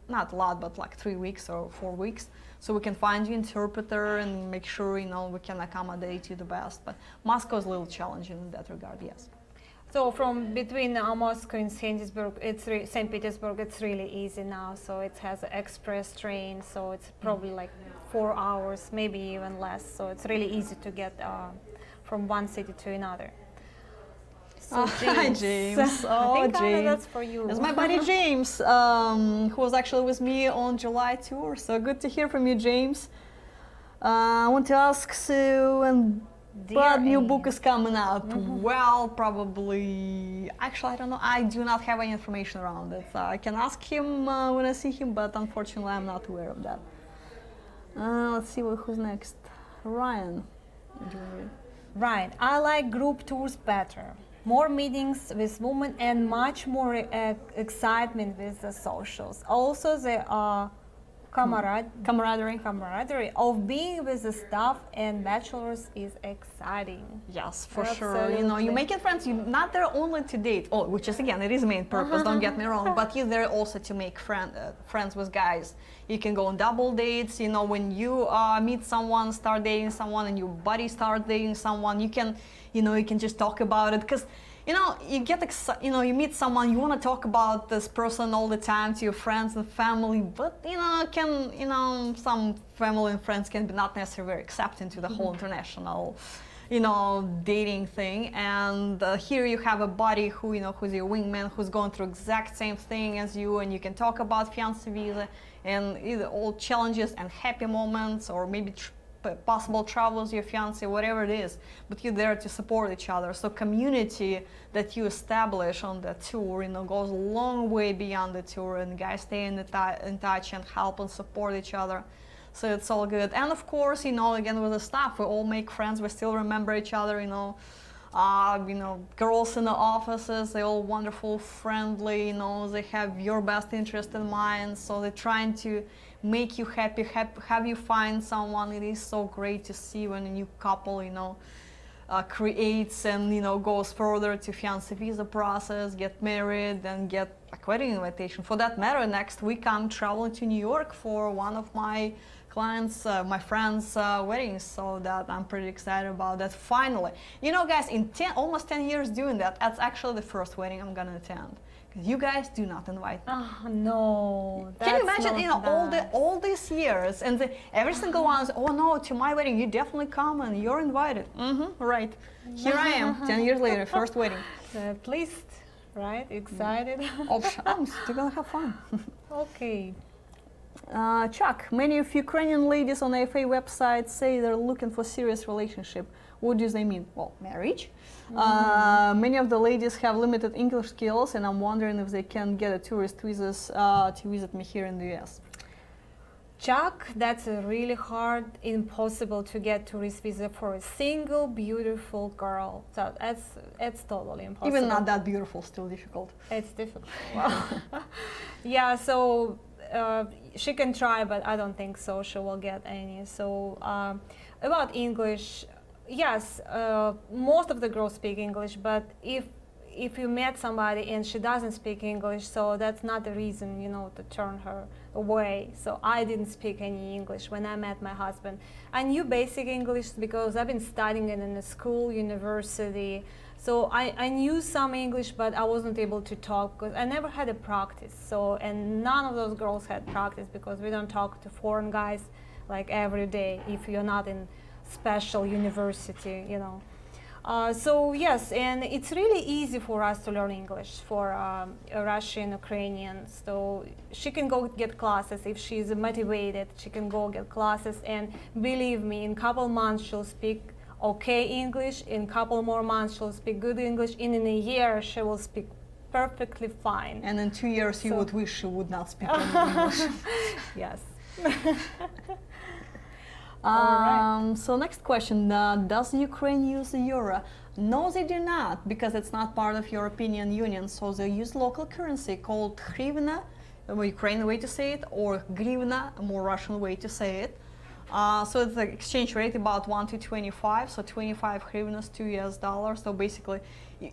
not a lot, but like 3 weeks or 4 weeks. So we can find you an interpreter and make sure, we can accommodate you the best. But Moscow is a little challenging in that regard, yes. So from between Moscow and St. Petersburg, it's really easy now. So it has an express train, so it's probably like 4 hours, maybe even less. So it's really easy to get from one city to another. So hi, James. I think James. that's for you. It's my buddy James, who was actually with me on July tour. So good to hear from you, James. I want to ask Sue, and what new book is coming out? Well, probably. Actually, I don't know. I do not have any information around it. I can ask him when I see him, but unfortunately, I'm not aware of that. Let's see who's next. Ryan. Do you read? Right. I like group tours better. More meetings with women and much more excitement with the socials. Also, the camaraderie of being with the staff and bachelors is exciting. Yes, for sure. You know, Absolutely. you're making friends. You're not there only to date. Oh, which is again, it is main purpose. Don't get me wrong. But you're there also to make friends with guys. You can go on double dates. You know, when you meet someone, start dating someone, and your buddy start dating someone, you can, you know, you can just talk about it because. You know, you get you meet someone, you want to talk about this person all the time to your friends and family, but some family and friends can be not necessarily very accepting to the whole international, dating thing. And here you have a buddy who, who's your wingman, who's going through exact same thing as you, and you can talk about fiancé visa and either all challenges and happy moments, or maybe possible travels, your fiance, whatever it is, but you're there to support each other. So community that you establish on the tour, goes a long way beyond the tour, and guys stay in touch and help and support each other. So it's all good. And of course, again with the staff, we all make friends. We still remember each other. Girls in the offices, they're all wonderful, friendly. They have your best interest in mind. So they're trying to make you happy, have you find someone. It is so great to see when a new couple, creates and goes further to fiancé visa process, get married, and get a wedding invitation. For that matter, next week I'm traveling to New York for one of my clients, my friends' weddings, so that I'm pretty excited about that. Finally, guys, in almost 10 years doing that, that's actually the first wedding I'm gonna attend. Because you guys do not invite me. Oh, no. Can you imagine, all these years, and every single one is, oh no, to my wedding, you definitely come and you're invited. Right. Here I am, 10 years later, first wedding. At least, right? Excited. I'm still gonna have fun. Okay. Chuck, many of Ukrainian ladies on AFA websites say they're looking for serious relationship. What do they mean? Well, marriage. Many of the ladies have limited English skills, and I'm wondering if they can get a tourist visas to visit me here in the US. Chuck, that's a really hard, impossible to get tourist visa for a single beautiful girl. So it's totally impossible. Even not that beautiful, still difficult. It's difficult. Yeah, so she can try, but I don't think so she will get any. So about English, yes, most of the girls speak English, but if you met somebody and she doesn't speak English, so that's not the reason, to turn her away. So I didn't speak any English when I met my husband. I knew basic English because I've been studying it in a school, university. So I knew some English, but I wasn't able to talk because I never had a practice. So, and none of those girls had practice because we don't talk to foreign guys like every day if you're not in special university, So yes, and it's really easy for us to learn English for Russian, Ukrainians. So she can go get classes if she's motivated. She can go get classes, and believe me, in a couple months she'll speak okay English. In a couple more months she'll speak good English. And in a year she will speak perfectly fine. And in 2 years you would wish she would not speak any English. Yes. So next question, does Ukraine use the euro? No, they do not, because it's not part of European Union. So they use local currency called hryvnia, a Ukrainian way to say it, or grivna, a more Russian way to say it. So it's the exchange rate about 1 to 25, so 25 hryvnias, $2. So basically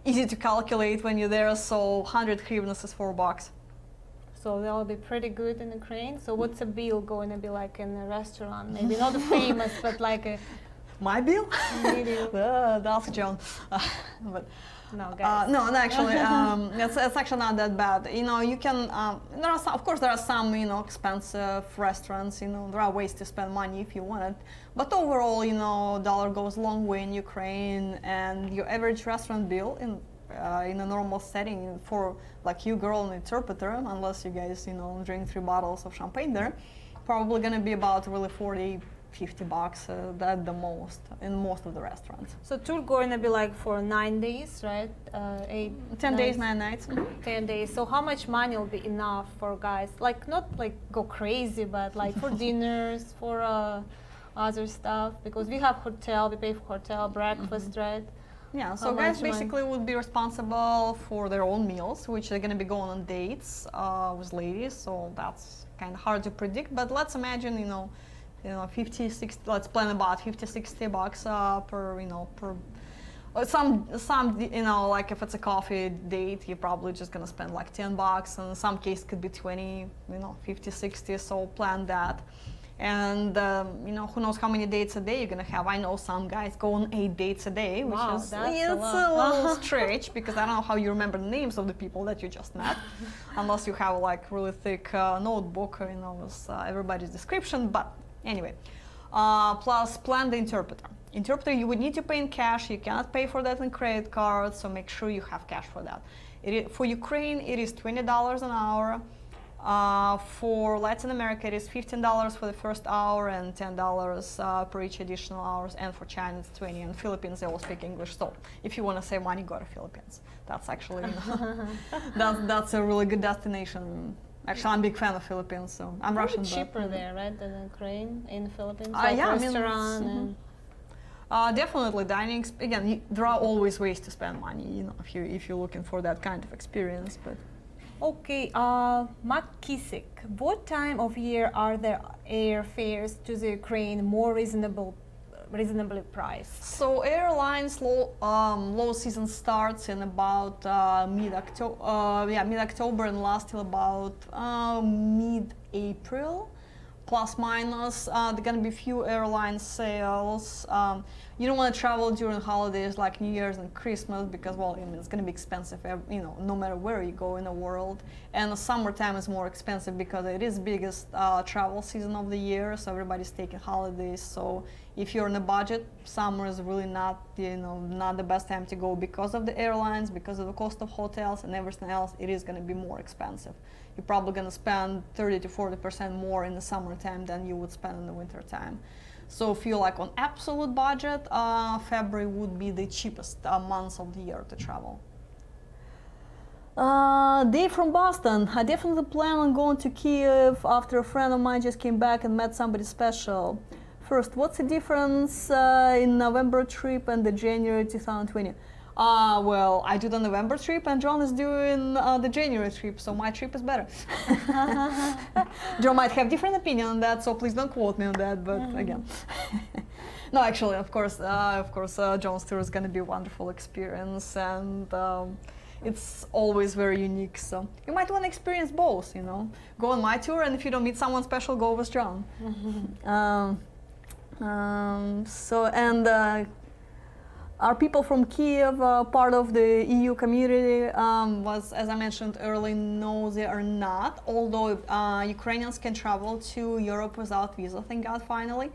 easy to calculate when you're there. So 100 hryvnias is $4. So they'll be pretty good in Ukraine. So what's a bill going to be like in a restaurant? Maybe not famous, but like a... My bill? Video. Ask John. But No, guys. no, actually, it's actually not that bad. You can. There are some, of course, there are some expensive restaurants. There are ways to spend money if you want it. But overall, dollar goes a long way in Ukraine, and your average restaurant bill in a normal setting for like you girl and interpreter, unless you guys drink 3 bottles of champagne there, probably gonna be about really $40-50 at the most in most of the restaurants. So tour going to be like for 9 days, right? 10 days, 9 nights. 10 days. So how much money will be enough for guys? Like not like go crazy, but like for dinners, for other stuff? Because we have hotel, we pay for hotel, breakfast, right? Yeah, so How guys much money? basically would be responsible for their own meals, which they're going to be going on dates with ladies, so that's kind of hard to predict. But let's imagine, 50, 60, let's plan about 50, 60 bucks per, per, some, like if it's a coffee date, you're probably just going to spend like 10 bucks, and in some cases could be 20, 50, 60, so plan that. And who knows how many dates a day you're gonna have. I know some guys go on 8 dates a day, which Wow, is that's it's a a lot. little stretch, because I don't know how you remember the names of the people that you just met, unless you have like really thick notebook, with everybody's description. But anyway, plus plan the interpreter. Interpreter you would need to pay in cash. You cannot pay for that in credit card, so make sure you have cash for that. For Ukraine, it is $20 an hour. For Latin America, it is $15 for the first hour and $10 per each additional hours. And for China, it's 20. And Philippines, they all speak English. So if you want to save money, go to Philippines. That's actually that's a really good destination. Actually, I'm a big fan of Philippines, so I'm Russian. Cheaper there, right, than Ukraine in the Philippines. Yeah, restaurant and definitely dining. Again, there are always ways to spend money. If you're looking for that kind of experience, but. Okay, Makisik, what time of year are the airfares to the Ukraine more reasonably priced? So airlines low season starts in about mid-October and lasts till about mid-April. Plus minus, there are going to be few airline sales. You don't want to travel during holidays like New Year's and Christmas because, well, it's going to be expensive, no matter where you go in the world. And the summertime is more expensive because it is biggest travel season of the year, so everybody's taking holidays. So if you're on a budget, summer is really not the best time to go because of the airlines, because of the cost of hotels and everything else. It is going to be more expensive. You're probably going to spend 30 to 40% more in the summertime than you would spend in the winter time. So if you're like on absolute budget, February would be the cheapest month of the year to travel. Dave from Boston. I definitely plan on going to Kiev after a friend of mine just came back and met somebody special. First, what's the difference in November trip and the January 2020? Well, I do the November trip and John is doing the January trip, so my trip is better. John might have different opinion on that, so please don't quote me on that, but again. No, actually, of course, John's tour is going to be a wonderful experience, and it's always very unique, so you might want to experience both, Go on my tour, and if you don't meet someone special, go with John. Are people from Kiev part of the EU community? As I mentioned earlier, no, they are not. Although Ukrainians can travel to Europe without visa, thank God, finally.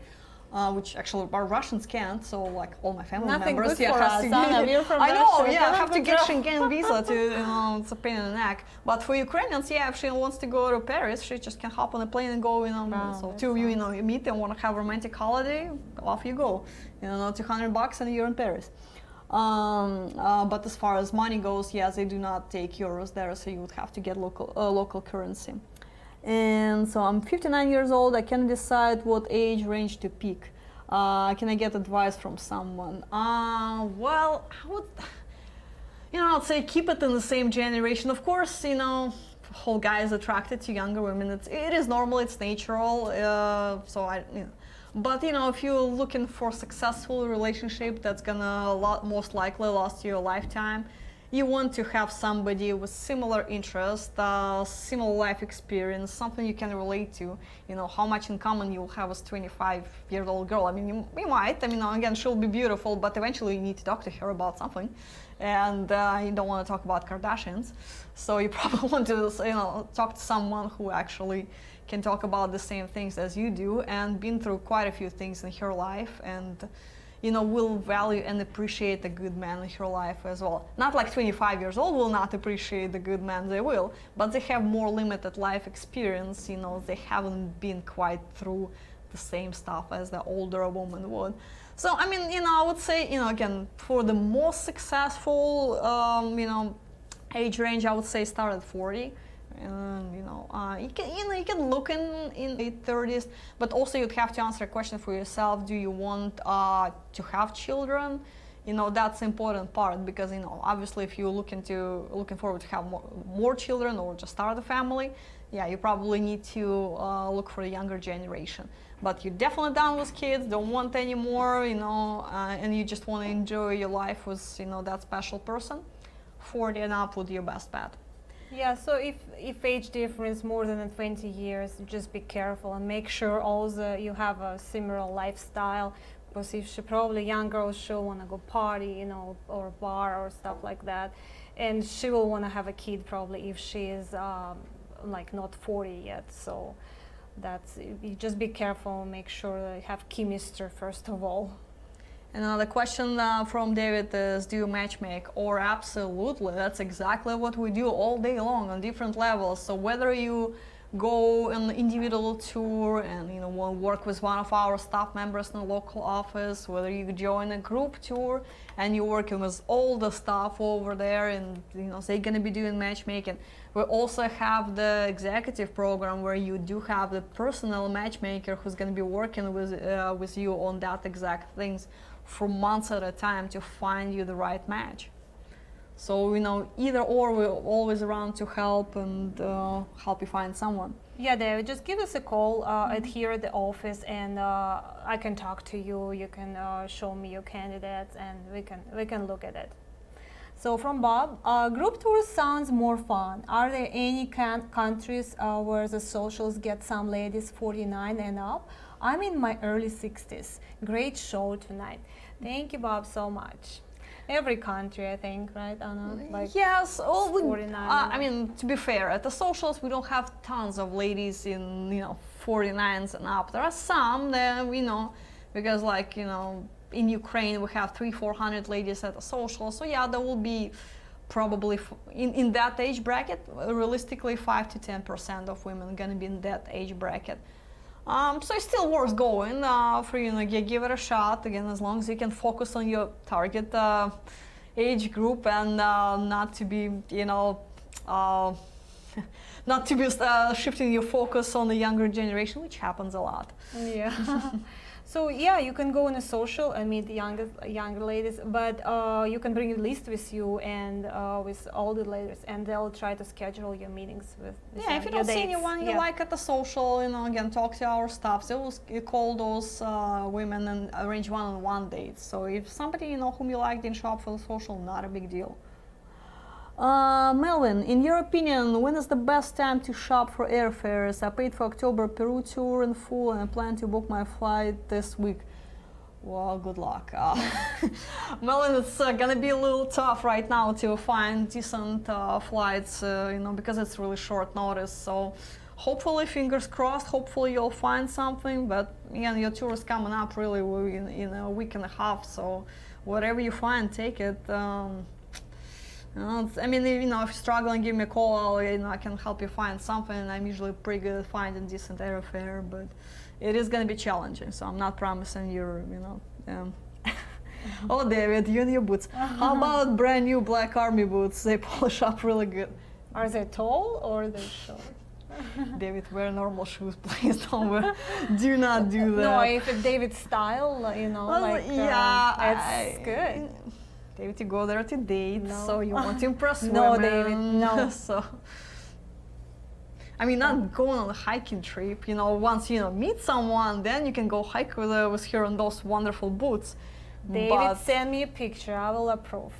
Which actually our Russians can't. So like all my family Nothing members, good for us. We're from I know, Russia. yeah, I have to get Schengen visa to, it's a pain in the neck. But for Ukrainians, yeah, if she wants to go to Paris, she just can hop on a plane and go. Wow, so two of you, you meet and want to have a romantic holiday, off you go. $200 and you're in Paris. But as far as money goes, yes, they do not take euros there, so you would have to get local currency. And so I'm 59 years old. I can't decide what age range to pick. Can I get advice from someone? Well, I would, I'd say keep it in the same generation. Of course, whole guy is attracted to younger women. It is normal. It's natural. But if you're looking for a successful relationship that's gonna most likely last you a lifetime, you want to have somebody with similar interest, similar life experience, something you can relate to. How much in common you'll have as 25-year-old girl. I mean, you might. Again, she'll be beautiful, but eventually you need to talk to her about something, and you don't want to talk about Kardashians. So you probably want to, talk to someone who actually can talk about the same things as you do and been through quite a few things in her life, and will value and appreciate the good man in her life as well. Not like 25 years old will not appreciate the good man, they will, but they have more limited life experience, they haven't been quite through the same stuff as the older woman would. So, I would say, again, for the most successful, age range, I would say start at 40. And you can look in the 30s, but also you'd have to answer a question for yourself: do you want to have children? That's the important part, because obviously if you're looking forward to have more children or just start a family, yeah, you probably need to look for a younger generation. But you're definitely done with kids, don't want any more, and you just want to enjoy your life with that special person, 40 and up would be your best bet. Yeah, so if age difference more than 20 years, just be careful and make sure also you have a similar lifestyle. Because if she probably young girls, she'll want to go party, or bar or stuff like that, and she will want to have a kid probably if she is like not 40 yet. So you just be careful, make sure you have chemistry first of all. Another question from David is, do you matchmake? Or absolutely, that's exactly what we do all day long on different levels. So whether you go on an individual tour and work with one of our staff members in the local office, whether you join a group tour and you're working with all the staff over there, and they're going to be doing matchmaking. We also have the executive program where you do have the personal matchmaker who's going to be working with you on that exact things for months at a time to find you the right match. So either or, we're always around to help and help you find someone. Yeah, David, just give us a call at here at the office, and I can talk to you. You can show me your candidates, and we can look at it. So from Bob, group tours sounds more fun. Are there any countries where the socials get some ladies 49 and up? I'm in my early 60s. Great show tonight. Thank you, Bob, so much. Every country, I think, right, Anna? Yes. 49. I mean, to be fair, at the socials we don't have tons of ladies in 49s and up. There are some that because in Ukraine we have 300-400 ladies at the social. So yeah, there will be probably in that age bracket, realistically 5 to 10% of women gonna be in that age bracket. So it's still worth going for give it a shot again, as long as you can focus on your target age group and not to be not to be shifting your focus on the younger generation, which happens a lot. Yeah. So yeah, you can go on a social and meet the younger ladies, but you can bring a list with you and with all the ladies, and they'll try to schedule your meetings with if you don't see anyone you like at the social, again, talk to our staff. They will call those women and arrange one-on-one dates. So if somebody whom you like didn't show up for the social, not a big deal. Melvin, in your opinion, when is the best time to shop for airfares? I paid for October Peru tour in full and I plan to book my flight this week. Well, good luck. Melvin, it's gonna be a little tough right now to find decent flights, because it's really short notice. So hopefully, fingers crossed, hopefully you'll find something. But again, your tour is coming up really in a week and a half. So whatever you find, take it. I mean, if you're struggling, give me a call. I can help you find something. I'm usually pretty good at finding decent airfare, but it is going to be challenging. So I'm not promising you, Oh, David, you and your boots. How about brand new black army boots? They polish up really good. Are they tall or are they short? David, wear normal shoes, please. Don't wear. Do not do that. No, if it's David's style, it's good. David, you go there to date, No. so you want to impress No, women. David, no. So, I mean, not going on a hiking trip. Once meet someone, then you can go hike with her in those wonderful boots. David, send me a picture. I will approve.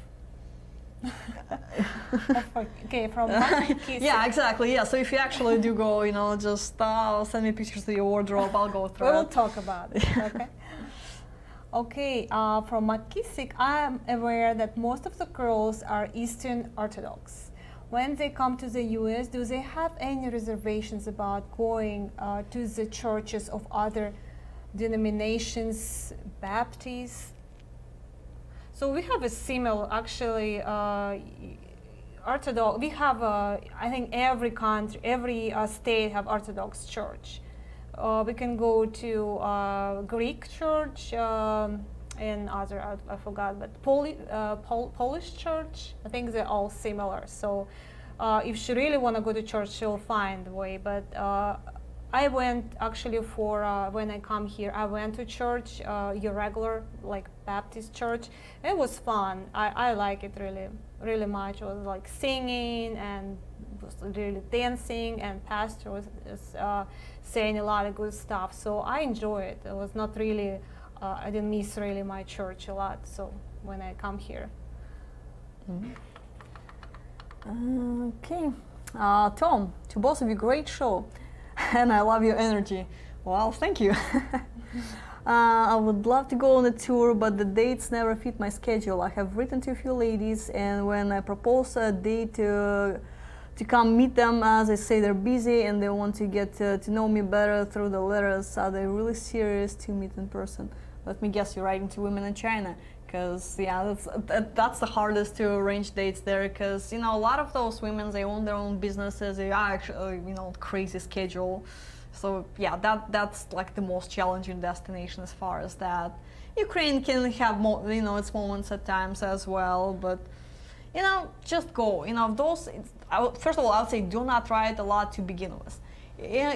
Okay, from yeah, exactly. Yeah, so if you actually do go, just send me pictures of your wardrobe. I'll go through. We will talk about it. Okay. Okay, from McKissick, I am aware that most of the girls are Eastern Orthodox. When they come to the U.S., do they have any reservations about going to the churches of other denominations, Baptists? So we have a similar, actually, Orthodox. We have, I think, every country, every state have Orthodox church. We can go to Greek church and other, I forgot, but Polish church. I think they're all similar. So if she really want to go to church, she'll find a way. But I went actually for when I come here, I went to church, your regular like Baptist church. It was fun. I like it really much. It was like singing and was really dancing, and pastor was saying a lot of good stuff. So I enjoy it. It was not really, I didn't miss really my church a lot. So when I come here. Okay, Tom, to both of you, great show, and I love your energy. Well, thank you. I would love to go on a tour, but the dates never fit my schedule. I have written to a few ladies, and when I propose a date to come meet them, as I say, they're busy and they want to get to know me better through the letters. Are they really serious to meet in person? Let me guess, you're writing to women in China. Because yeah, that's the hardest to arrange dates there, because you know a lot of those women, they own their own businesses, they are actually, you know, crazy schedule. So yeah, that's like the most challenging destination as far as that. Ukraine can have more, you know, its moments at times as well, but you know, just go. You know, those. First of all, I would say do not write a lot to begin with.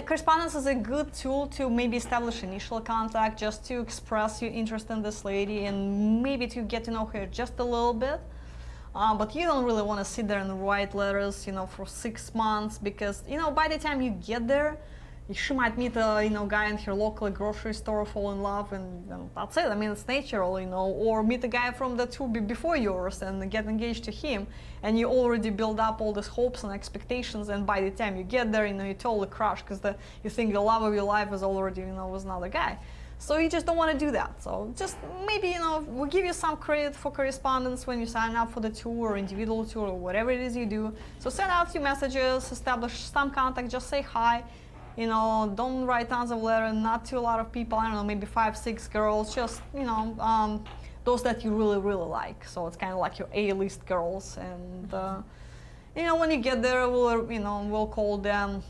Correspondence is a good tool to maybe establish initial contact, just to express your interest in this lady and maybe to get to know her just a little bit. But you don't really want to sit there and write letters, you know, for 6 months, because, you know, by the time you get there, she might meet a, you know, guy in her local grocery store, fall in love, and that's it. I mean, it's natural, you know, or meet a guy from the tour before yours and get engaged to him, and you already build up all these hopes and expectations, and by the time you get there, you know, you totally crush because you think the love of your life is already, you know, with another guy. So you just don't want to do that. So just maybe, you know, we'll give you some credit for correspondence when you sign up for the tour or individual tour or whatever it is you do. So send out your messages, establish some contact, just say hi. You know, don't write tons of letters, not to a lot of people, I don't know, maybe 5, 6 girls, just, you know, those that you really, really like. So it's kind of like your A-list girls. And, you know, when you get there, we'll call them,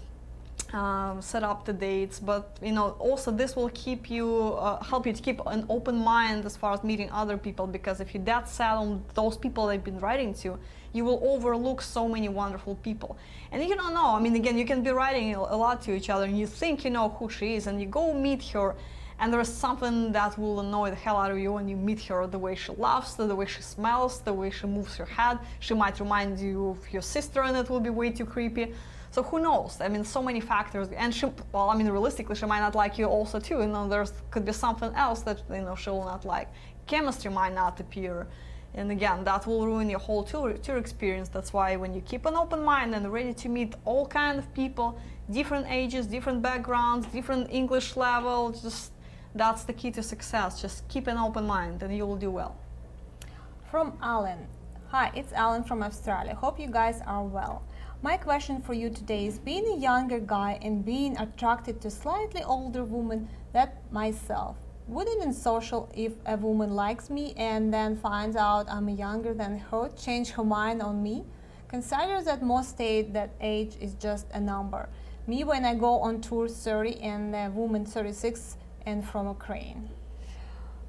set up the dates. But, you know, also this will keep you, help you to keep an open mind as far as meeting other people, because if you're that set on those people that you've been writing to, you will overlook so many wonderful people. And you don't know, I mean, again, you can be writing a lot to each other and you think you know who she is, and you go meet her and there's something that will annoy the hell out of you when you meet her. The way she laughs, the way she smells, the way she moves her head. She might remind you of your sister and it will be way too creepy. So who knows? I mean, so many factors. And she, well, I mean, realistically, she might not like you also too. You know, there's could be something else that, you know, she will not like. Chemistry might not appear. And again, that will ruin your whole tour experience. That's why when you keep an open mind and ready to meet all kinds of people, different ages, different backgrounds, different English level, just that's the key to success. Just keep an open mind and you will do well. From Alan. Hi, it's Alan from Australia. Hope you guys are well. My question for you today is, being a younger guy and being attracted to slightly older woman than myself, would it be social if a woman likes me and then finds out I'm younger than her, change her mind on me? Consider that most state that age is just a number. Me, when I go on tour, 30 and a woman 36 and from Ukraine.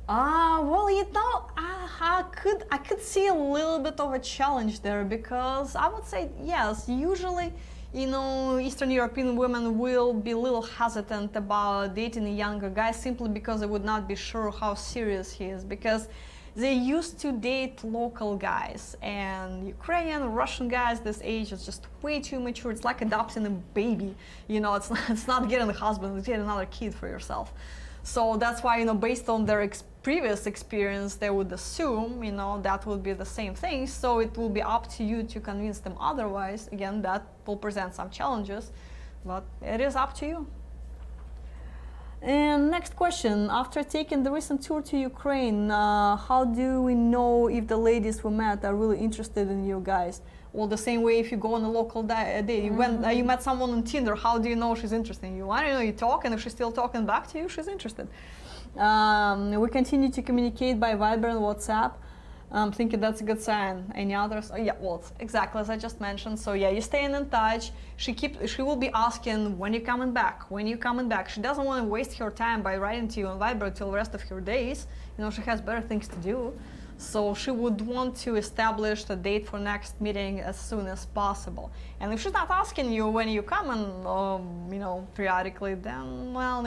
Well, you know, I could see a little bit of a challenge there, because I would say yes, usually, you know, Eastern European women will be a little hesitant about dating a younger guy simply because they would not be sure how serious he is, because they used to date local guys, and Ukrainian, Russian guys this age is just way too mature. It's like adopting a baby, you know, it's not getting a husband, it's getting another kid for yourself. So that's why, you know, based on their previous experience, they would assume, you know, that would be the same thing. So it will be up to you to convince them otherwise. Again, that will present some challenges, but it is up to you. And next question, after taking the recent tour to Ukraine, how do we know if the ladies we met are really interested in you guys? Well, the same way if you go on a local date, when you met someone on Tinder, how do you know she's interested in you? I don't know, you talk, and if she's still talking back to you, she's interested. We continue to communicate by Viber and WhatsApp. I'm thinking that's a good sign. Any others? Oh, yeah, well, it's exactly as I just mentioned. So yeah, you're staying in touch. She will be asking, when you coming back? When you coming back? She doesn't want to waste her time by writing to you on Viber till the rest of her days. You know, she has better things to do. So she would want to establish the date for next meeting as soon as possible. And if she's not asking you when you come and periodically, then well,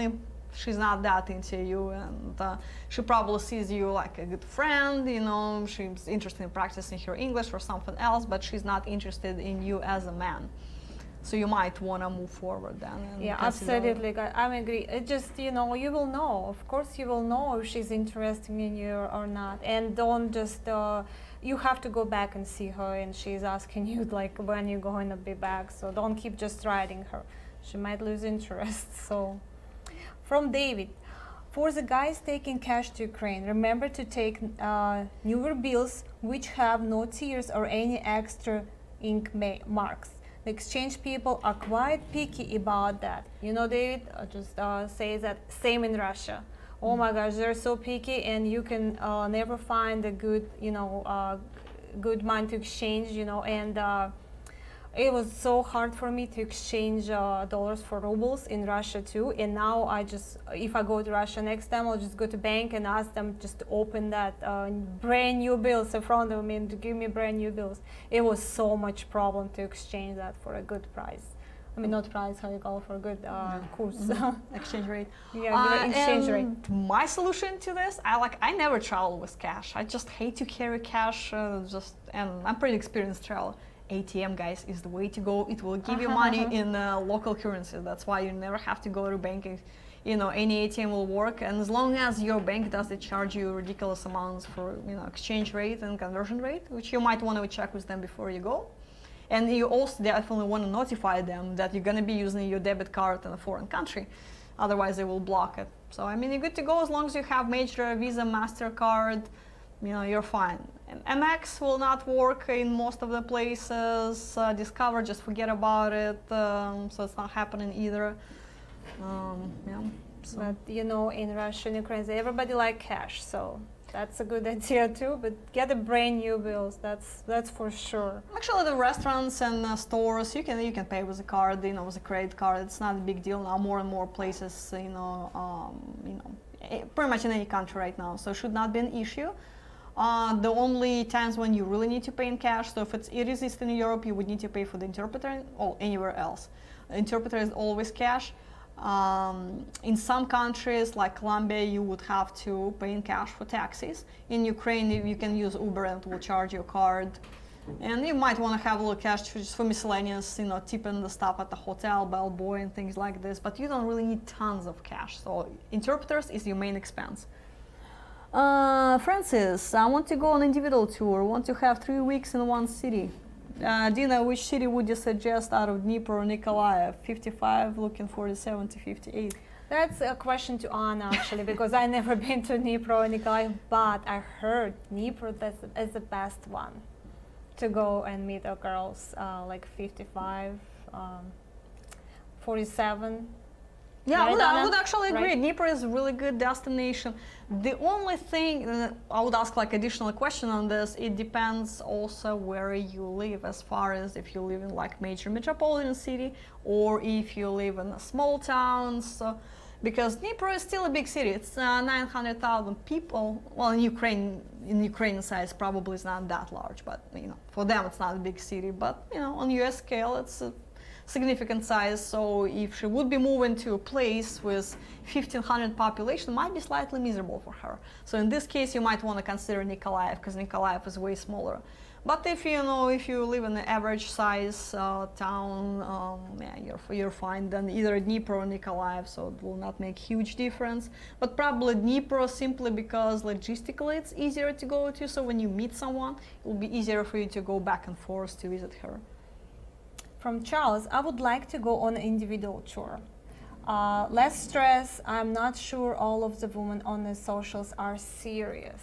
she's not that into you, and she probably sees you like a good friend. She's interested in practicing her English or something else, but she's not interested in you as a man. So you might want to move forward then. And Yeah, consider- absolutely. I agree. It just, you will know. Of course, you will know if she's interested in you or not. And don't just, you have to go back and see her, and she's asking you, like, when you're going to be back. So don't keep just writing her. She might lose interest. So, from David. For the guys taking cash to Ukraine, remember to take newer bills which have no tears or any extra ink marks. The exchange people are quite picky about that. David, just say that same in Russia. Oh my gosh, they're so picky, and you can never find a good, good money to exchange, and it was so hard for me to exchange dollars for rubles in Russia too. And now if I go to Russia next time, I'll just go to bank and ask them just to open that brand new bills in front of me and to give me brand new bills. It was so much problem to exchange that for a good price. I mean, not price, how you call it, for a good course. exchange rate. Yeah, exchange rate. And my solution to this, I never travel with cash. I just hate to carry cash. And I'm pretty experienced traveler. ATM, guys, is the way to go. It will give you money in local currency. That's why you never have to go to banking. Any ATM will work, and as long as your bank doesn't charge you ridiculous amounts for exchange rate and conversion rate, which you might want to check with them before you go. And you also definitely want to notify them that you're going to be using your debit card in a foreign country. Otherwise, they will block it. So, you're good to go as long as you have major Visa, MasterCard. You're fine. And MX will not work in most of the places. Discover, just forget about it. So it's not happening either. So. But in Russia and Ukraine, everybody like cash, so that's a good idea too. But get a brand new bills. That's for sure. Actually, the restaurants and stores, you can pay with a card, with a credit card. It's not a big deal now. More and more places, pretty much in any country right now. So it should not be an issue. The only times when you really need to pay in cash, so if it is Eastern Europe, you would need to pay for the interpreter, or anywhere else. The interpreter is always cash. In some countries, like Colombia, you would have to pay in cash for taxis. In Ukraine, you can use Uber and it will charge your card. And you might want to have a little cash just for miscellaneous, tipping the stuff at the hotel, bellboy, and things like this. But you don't really need tons of cash. So interpreters is your main expense. Francis, I want to go on individual tour. Want to have 3 weeks in one city. Dina, which city would you suggest out of Dnipro or Nikolaev? 55, looking 47 to 58. That's a question to Anna, actually, because I never been to Dnipro or Nikolaev, but I heard Dnipro is the best one to go and meet the girls, like 55, 47. Yeah, Right, I Anna? would actually agree. Right. Dnipro is a really good destination. The only thing, I would ask like additional question on this, it depends also where you live, as far as if you live in like major metropolitan city or if you live in a small towns. So, because Dnipro is still a big city. It's 900,000 people. Well, in Ukraine size probably is not that large, but for them it's not a big city. But on US scale, it's a significant size. So if she would be moving to a place with 1,500 population, it might be slightly miserable for her. So in this case, you might want to consider Nikolaev, because Nikolaev is way smaller. But if you live in an average size town, you're fine. Then either Dnipro or Nikolaev, so it will not make huge difference. But probably Dnipro, simply because logistically it's easier to go to. So when you meet someone, it will be easier for you to go back and forth to visit her. From Charles, I would like to go on an individual tour. Less stress. I'm not sure all of the women on the socials are serious.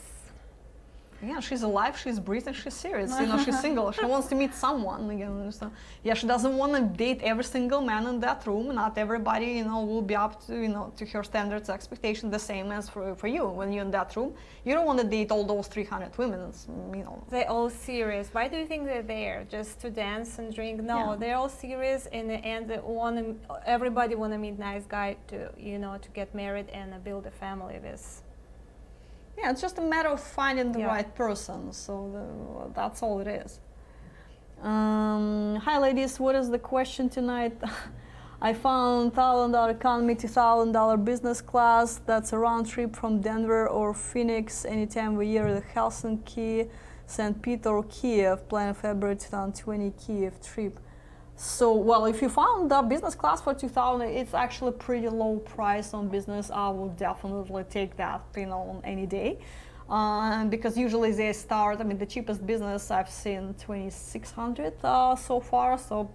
Yeah, she's alive, she's breathing, she's serious. She's single. She wants to meet someone again. So, yeah, she doesn't want to date every single man in that room. Not everybody, will be up to, to her standards, expectations, the same as for you. When you're in that room, you don't want to date all those 300 women. They're all serious. Why do you think they're there? Just to dance and drink? No, Yeah. they're all serious, and everybody want to meet nice guy to, to get married and build a family with. Yeah, it's just a matter of finding the Yeah. right person. So that's all it is. Hi, ladies. What is the question tonight? I found $1,000 economy, $2,000 business class. That's a round trip from Denver or Phoenix any time of year. The Helsinki, Saint Petersburg or Kiev. Plan February 2020 Kiev trip. So, well, if you found the business class for 2,000, it's actually pretty low price on business. I would definitely take that, on any day. Because usually they start, the cheapest business I've seen 2,600 so far, so,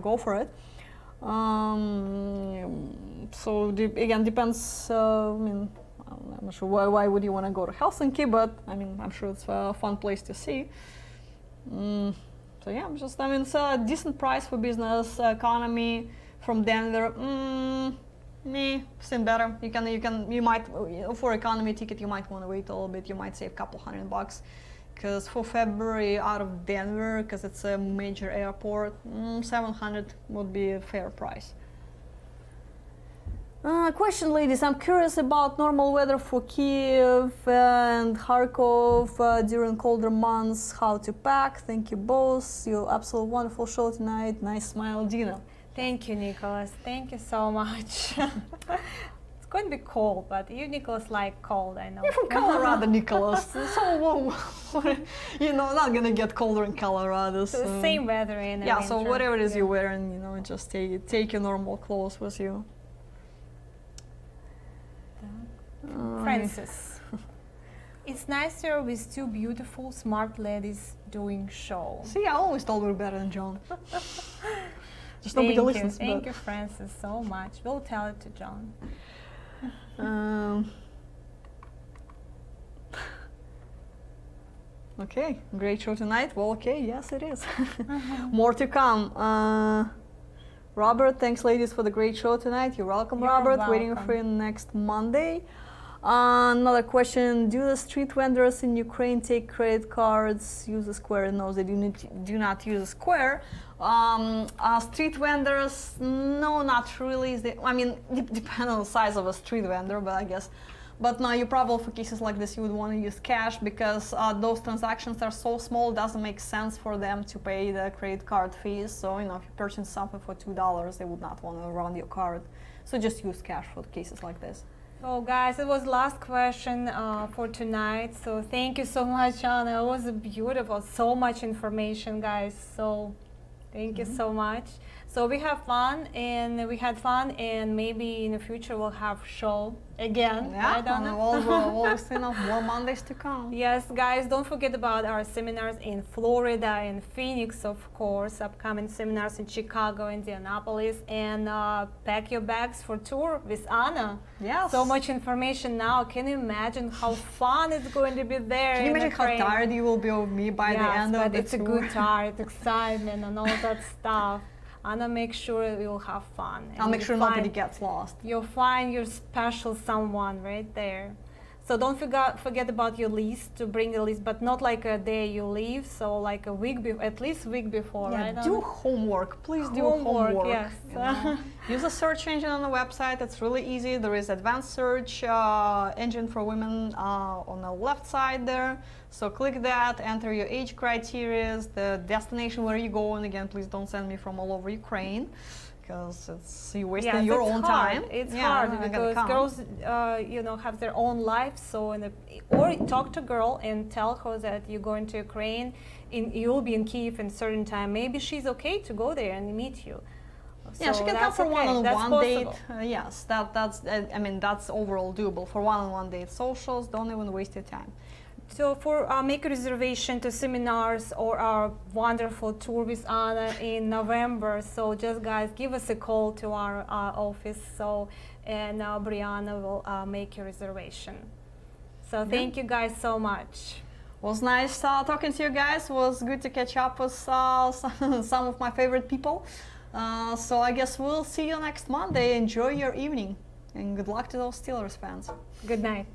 go for it. So, again, depends, I'm not sure why would you want to go to Helsinki, but, I'm sure it's a fun place to see. So yeah, it's a decent price for business economy from Denver. Seen better. You might for economy ticket you might want to wait a little bit. You might save a couple $100, because for February out of Denver, because it's a major airport, 700 would be a fair price. Question, ladies. I'm curious about normal weather for Kiev and Kharkov during colder months. How to pack? Thank you both. Your absolute wonderful show tonight. Nice smile, Dina. Thank you, Nicholas. Thank you so much. It's going to be cold, but you, Nicholas, like cold, I know. You're from Colorado, Nicholas. So, not gonna get colder in Colorado. So the same weather in the yeah, winter. so whatever it is you're wearing, just take your normal clothes with you. Francis. It's nicer with two beautiful, smart ladies doing show. See, I always thought we were better than John. Just Thank nobody you. listens. Thank you, Francis, so much. We'll tell it to John. Okay, great show tonight. Well, okay, yes, it is. More to come. Robert, thanks, ladies, for the great show tonight. You're welcome, You're Robert. welcome. Waiting for you next Monday. Another question: do the street vendors in Ukraine take credit cards? Use a Square? No, they do not use a Square. Street vendors, no, not really. Depends on the size of a street vendor, but I guess. But no, you probably for cases like this you would want to use cash, because those transactions are so small, it doesn't make sense for them to pay the credit card fees. So if you purchase something for $2, they would not want to run your card. So just use cash for cases like this. So guys, it was last question for tonight. So thank you so much, Anna. It was beautiful. So much information, guys. So thank you so much. So we had fun, and maybe in the future we'll have show again. Yeah, I don't know. always more Mondays to come. Yes, guys, don't forget about our seminars in Florida, in Phoenix, of course, upcoming seminars in Chicago, Indianapolis, and pack your bags for tour with Anna. Yes. So much information now. Can you imagine how fun it's going to be there? Can you imagine how tired you will be of me by the end of the tour? It's a good tired, excitement, and all that stuff. Anna, make sure you'll have fun. I'll make sure nobody gets lost. You'll find your special someone right there. So don't forget about your list, to bring the list, but not like a day you leave. So like a week, at least a week before. Yeah, right? do homework. Please do homework. Yes. Use a search engine on the website. It's really easy. There is advanced search engine for women on the left side there. So click that, enter your age criteria, the destination where you go, and again, please don't send me from all over Ukraine, because you're wasting your own time. It's hard because girls, have their own life. So, or talk to a girl and tell her that you're going to Ukraine, you'll be in Kiev in a certain time. Maybe she's okay to go there and meet you. Yeah, So she can come for okay. one-on-one date. Yes, that's overall doable for one-on-one date. Socials, don't even waste your time. So make a reservation to seminars or our wonderful tour with Anna in November. So just guys, give us a call to our office. And Brianna will make your reservation. So thank you guys so much. It was nice talking to you guys. It was good to catch up with some of my favorite people. So I guess we'll see you next Monday. Enjoy your evening, and good luck to those Steelers fans. Good night.